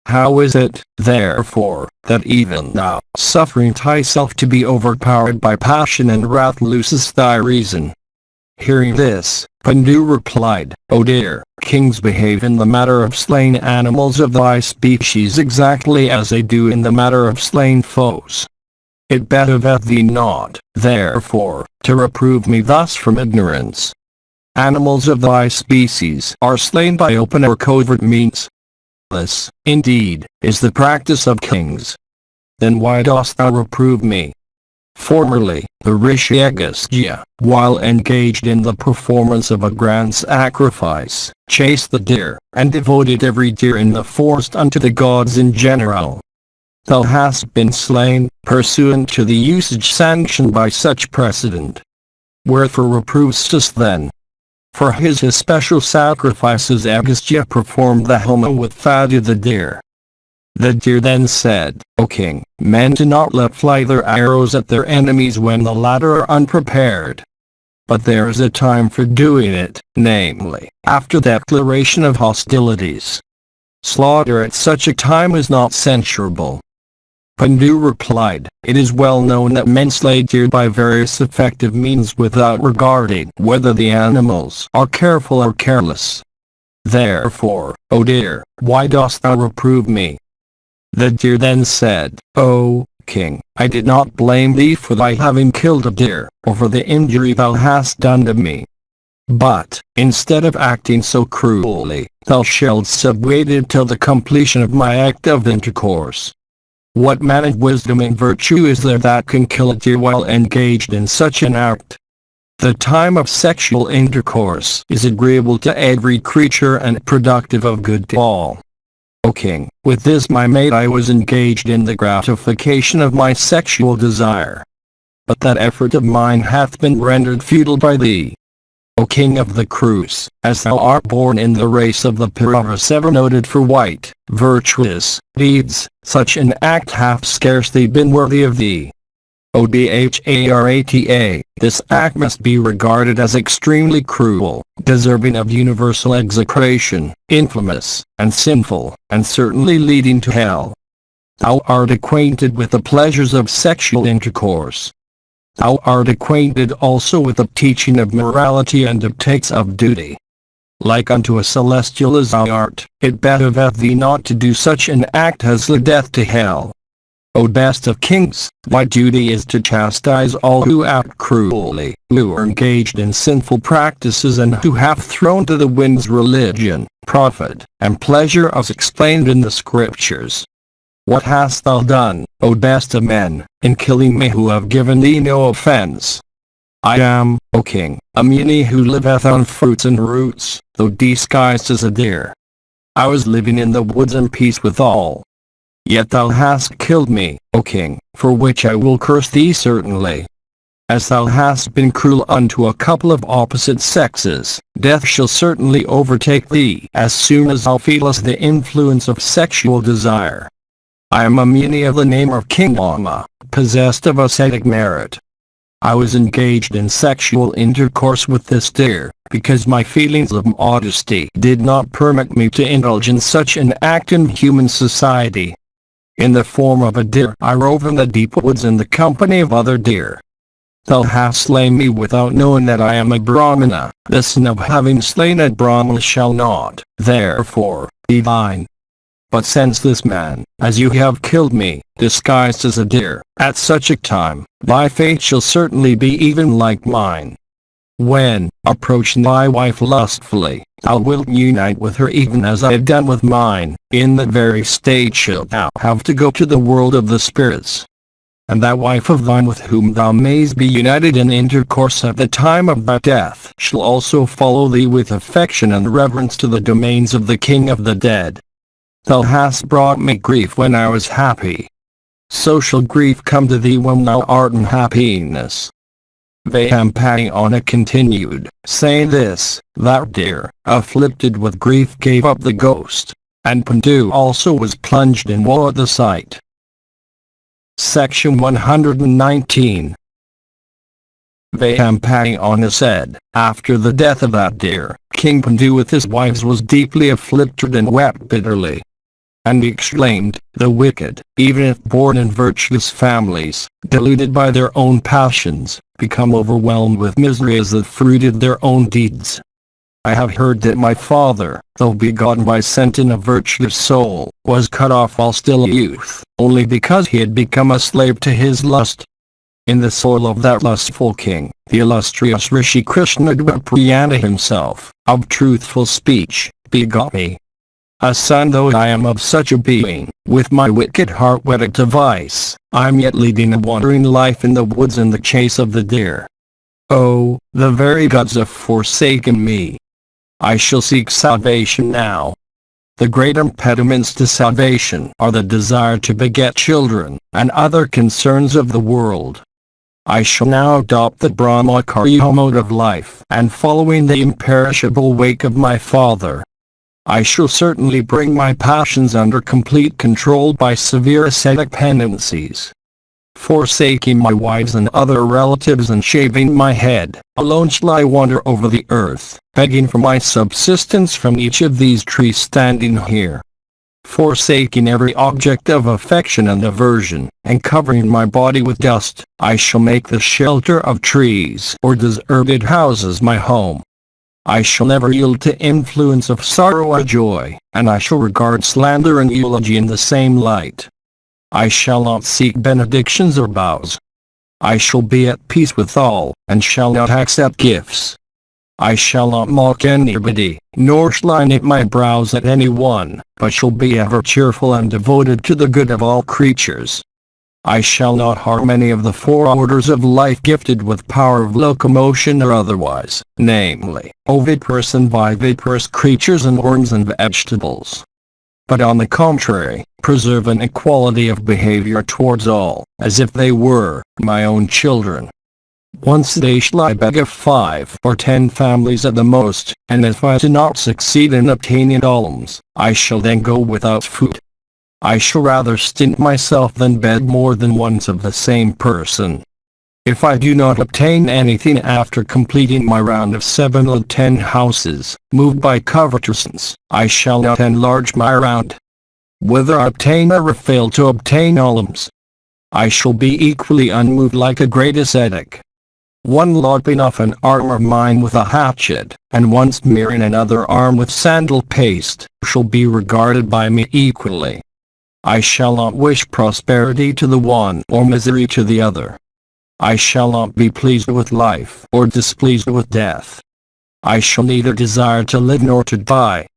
How is it, therefore, that even thou, suffering thyself to be overpowered by passion and wrath, losest thy reason? Hearing this, Pandu replied, "O dear, kings behave in the matter of slain animals of thy species exactly as they do in the matter of slain foes. It behoveth thee not, therefore, to reprove me thus from ignorance. Animals of thy species are slain by open or covert means. This, indeed, is the practice of kings. Then why dost thou reprove me?" Formerly, the Rishi Agastya, while engaged in the performance of a grand sacrifice, chased the deer, and devoted every deer in the forest unto the gods in general. Thou hast been slain, pursuant to the usage sanctioned by such precedent. Wherefore reprovest us then? For his especial sacrifices Agastya performed the homa with Thadu the deer. The deer then said, "O king, men do not let fly their arrows at their enemies when the latter are unprepared. But there is a time for doing it, namely, after declaration of hostilities. Slaughter at such a time is not censurable." Pandu replied, "It is well known that men slay deer by various effective means without regarding whether the animals are careful or careless. Therefore, O deer, why dost thou reprove me?" The deer then said, "O king, I did not blame thee for thy having killed a deer, or for the injury thou hast done to me. But, instead of acting so cruelly, thou shouldst have waited till the completion of my act of intercourse. What man of wisdom and virtue is there that can kill a deer while engaged in such an act? The time of sexual intercourse is agreeable to every creature and productive of good to all. O king, with this my mate I was engaged in the gratification of my sexual desire. But that effort of mine hath been rendered futile by thee. O king of the Krus, as thou art born in the race of the PARVA ever noted for white, virtuous, deeds, such an act hath scarcely been worthy of thee. O Bharata, this act must be regarded as extremely cruel, deserving of universal execration, infamous, and sinful, and certainly leading to hell. Thou art acquainted with the pleasures of sexual intercourse. Thou art acquainted also with the teaching of morality and dictates of duty. Like unto a celestial as thou art, it behoveth thee not to do such an act as leadeth to hell. O best of kings, thy duty is to chastise all who act cruelly, who are engaged in sinful practices and who have thrown to the winds religion, profit, and pleasure as explained in the scriptures. What hast thou done, O best of men, in killing me who have given thee no offense? I am, O king, a muni who liveth on fruits and roots, though disguised as a deer. I was living in the woods in peace with all. Yet thou hast killed me, O king, for which I will curse thee certainly. As thou hast been cruel unto a couple of opposite sexes, death shall certainly overtake thee as soon as thou feelest the influence of sexual desire. I am a muni of the name of King Lama, possessed of ascetic merit. I was engaged in sexual intercourse with this deer, because my feelings of modesty did not permit me to indulge in such an act in human society. In the form of a deer I rove in the deep woods in the company of other deer. Thou hast slain me without knowing that I am a Brahmana. The sin of having slain a Brahmana shall not, therefore, be thine. But since this man, as you have killed me, disguised as a deer, at such a time, thy fate shall certainly be even like mine. When, approaching thy wife lustfully, thou wilt unite with her even as I have done with mine, in that very state shalt thou have to go to the world of the spirits. And that wife of thine with whom thou mayst be united in intercourse at the time of thy death shall also follow thee with affection and reverence to the domains of the king of the dead. Thou hast brought me grief when I was happy. So shall grief come to thee when thou art in happiness. VYASA continued, saying this, that deer, afflicted with grief gave up the ghost, and Pandu also was plunged in woe at the sight. Section 119. VYASA said, after the death of that deer, King Pandu with his wives was deeply afflicted and wept bitterly. and exclaimed, "The wicked, even if born in virtuous families, deluded by their own passions, become overwhelmed with misery as the fruit of their own deeds. I have heard that my father, though begotten by scent in a virtuous soul, was cut off while still a youth, only because he had become a slave to his lust. In the soul of that lustful king, the illustrious Rishi KRISHNA-DWAIPAYANA himself, of truthful speech, begot me. A son though I am of such a being, with my wicked heart wedded to vice, I am yet leading a wandering life in the woods in the chase of the deer. Oh, the very gods have forsaken me. I shall seek salvation now. The great impediments to salvation are the desire to beget children, and other concerns of the world. I shall now adopt the Brahmacharya mode of life, and following the imperishable wake of my father, I shall certainly bring my passions under complete control by severe ascetic penances. Forsaking my wives and other relatives and shaving my head, alone shall I wander over the earth, begging for my subsistence from each of these trees standing here. Forsaking every object of affection and aversion, and covering my body with dust, I shall make the shelter of trees or deserted houses my home. I shall never yield to influence of sorrow or joy, and I shall regard slander and eulogy in the same light. I shall not seek benedictions or vows. I shall be at peace with all, and shall not accept gifts. I shall not mock anybody, nor shall I knit my brows at anyone, but shall be ever cheerful and devoted to the good of all creatures. I shall not harm any of the four orders of life gifted with power of locomotion or otherwise, namely, oviparous and viviparous creatures and worms and vegetables. But on the contrary, preserve an equality of behavior towards all, as if they were my own children. Once a day shall I beg of 5 or 10 families at the most, and if I do not succeed in obtaining alms, I shall then go without food. I shall rather stint myself than beg more than once of the same person. If I do not obtain anything after completing my round of 7 or 10 houses, moved by covetousness, I shall not enlarge my round. Whether I obtain or fail to obtain alms, I shall be equally unmoved like a great ascetic. One lopping off an arm of mine with a hatchet, and one smearing another arm with sandal paste, shall be regarded by me equally. I shall not wish prosperity to the one or misery to the other. I shall not be pleased with life or displeased with death. I shall neither desire to live nor to die.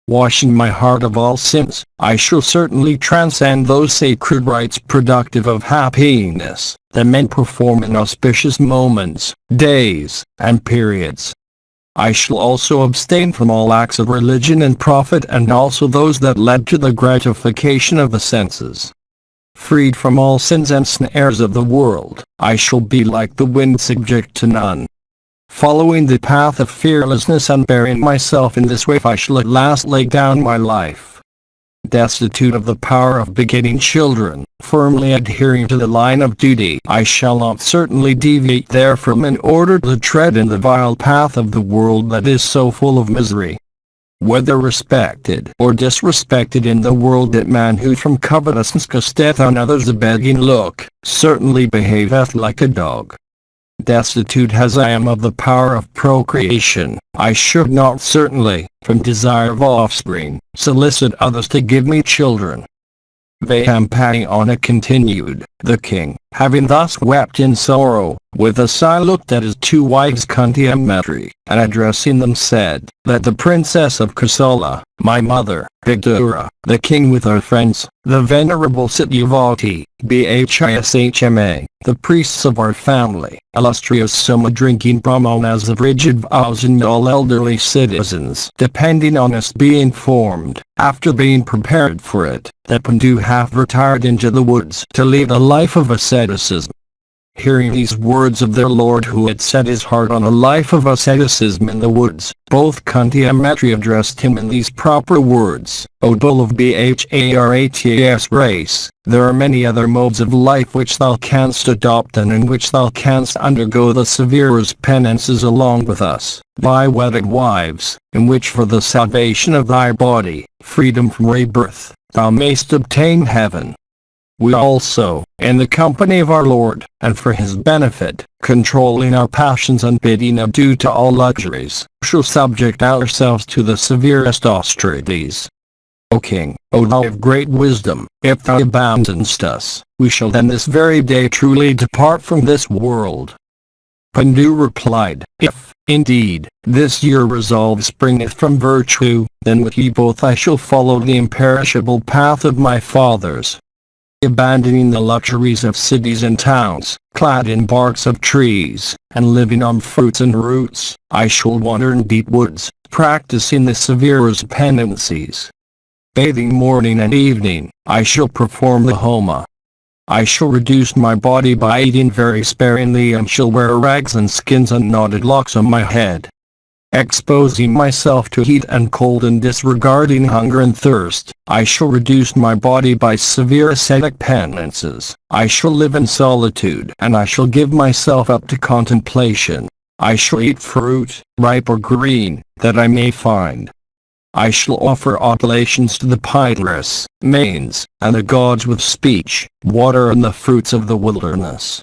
Washing my heart of all sins, I shall certainly transcend those sacred rites productive of happiness that men perform in auspicious moments, days, and periods. I shall also abstain from all acts of religion and profit, and also those that led to the gratification of the senses. Freed from all sins and snares of the world, I shall be like the wind, subject to none. Following the path of fearlessness and bearing myself in this way, I shall at last lay down my life. Destitute of the power of begetting children, firmly adhering to the line of duty, I shall not certainly deviate therefrom in order to tread in the vile path of the world that is so full of misery. Whether respected or disrespected in the world, that man who from covetousness casteth on others a begging look, certainly behaveth like a dog. Destitute as I am of the power of procreation, I should not certainly, from desire of offspring, solicit others to give me children. VYASA continued. The king, having thus wept in sorrow, with a sigh looked at his 2 wives Kunti and Maitri, and addressing them said, "Let the princess of Kosala, my mother, Vidura, the king with our friends, the venerable Satyavati, Bhishma, the priests of our family, illustrious Soma drinking brahmanas of rigid vows, and all elderly citizens depending on us, be informed, after being prepared for it, that Pandu hath retired into the woods to lead a life of asceticism." Hearing these words of their lord, who had set his heart on a life of asceticism in the woods, both Kunti and Maitri addressed him in these proper words: "O bull of Bharata's race, there are many other modes of life which thou canst adopt, and in which thou canst undergo the severest penances along with us, thy wedded wives, in which for the salvation of thy body, freedom from rebirth, thou mayst obtain heaven. We also, in the company of our Lord, and for his benefit, controlling our passions and bidding adieu to all luxuries, shall subject ourselves to the severest austerities. O King, O thou of great wisdom, if thou abandonest us, we shall then this very day truly depart from this world. Pandu replied, if, indeed, this your resolve springeth from virtue, then with ye both I shall follow the imperishable path of my fathers. Abandoning the luxuries of cities and towns, clad in barks of trees, and living on fruits and roots, I shall wander in deep woods, practicing the severest penances. Bathing morning and evening, I shall perform the Homa. I shall reduce my body by eating very sparingly and shall wear rags and skins and knotted locks on my head. Exposing myself to heat and cold and disregarding hunger and thirst, I shall reduce my body by severe ascetic penances. I shall live in solitude and I shall give myself up to contemplation. I shall eat fruit, ripe or green, that I may find. I shall offer oblations to the Pitris, Manes, and the gods with speech, water and the fruits of the wilderness.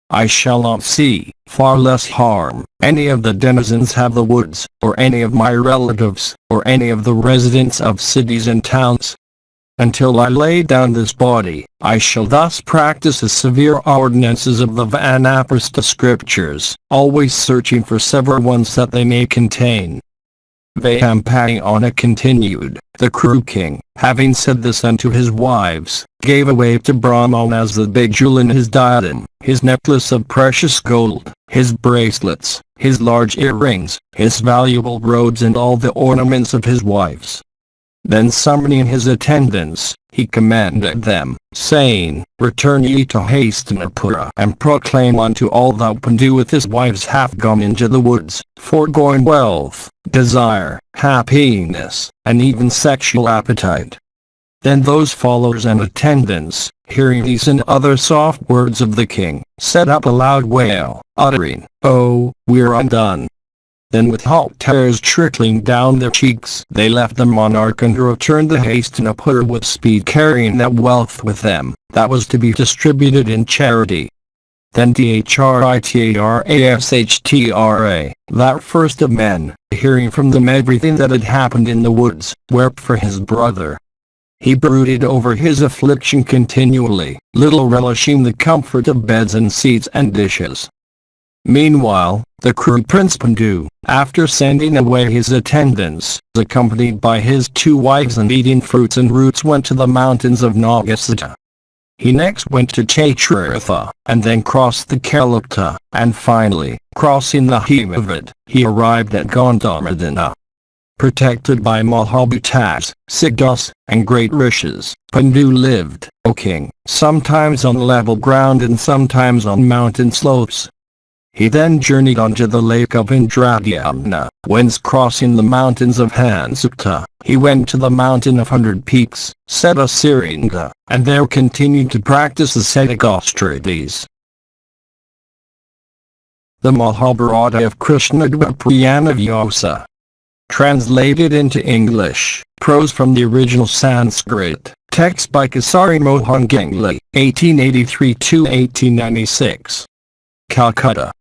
I shall not see, far less harm, any of the denizens of the woods, or any of my relatives, or any of the residents of cities and towns. Until I lay down this body, I shall thus practice the severe ordinances of the Vanaprastha scriptures, always searching for several ones that they may contain. Vyampayana continued, the Kru king, having said this unto his wives, gave away to Brahmanas the big jewel in his diadem, his necklace of precious gold, his bracelets, his large earrings, his valuable robes and all the ornaments of his wives. Then summoning his attendants, he commanded them, saying, return ye to Hastinapura and proclaim unto all that Pandu with his wives hath gone into the woods, foregoing wealth, desire, happiness, and even sexual appetite. Then those followers and attendants, hearing these and other soft words of the king, set up a loud wail, uttering, oh, we're undone. Then with hot tears trickling down their cheeks, they left the monarch and returned to Hastinapura with speed, carrying that wealth with them, that was to be distributed in charity. Then Dhritarashtra, that first of men, hearing from them everything that had happened in the woods, wept for his brother. He brooded over his affliction continually, little relishing the comfort of beds and seats and dishes. Meanwhile, the Kru Prince Pandu, after sending away his attendants, accompanied by his 2 wives and eating fruits and roots, went to the mountains of Nagasata. He next went to Chaitraratha, and then crossed the Kalupta, and finally, crossing the Himavat, he arrived at Gandhamadana. Protected by Mahabhutas, Siddhas, and great rishis, Pandu lived, O king, sometimes on level ground and sometimes on mountain slopes. He then journeyed on to the lake of Indradyamna, whence crossing the mountains of Hansukta, he went to the mountain of 100 peaks, Setasaringa, and there continued to practice ascetic austerities. The Mahabharata of KRISHNA-DWAIPAYANA VYASA. Translated into English, prose from the original Sanskrit, text by Kisari Mohan Ganguli, 1883–1896. Calcutta.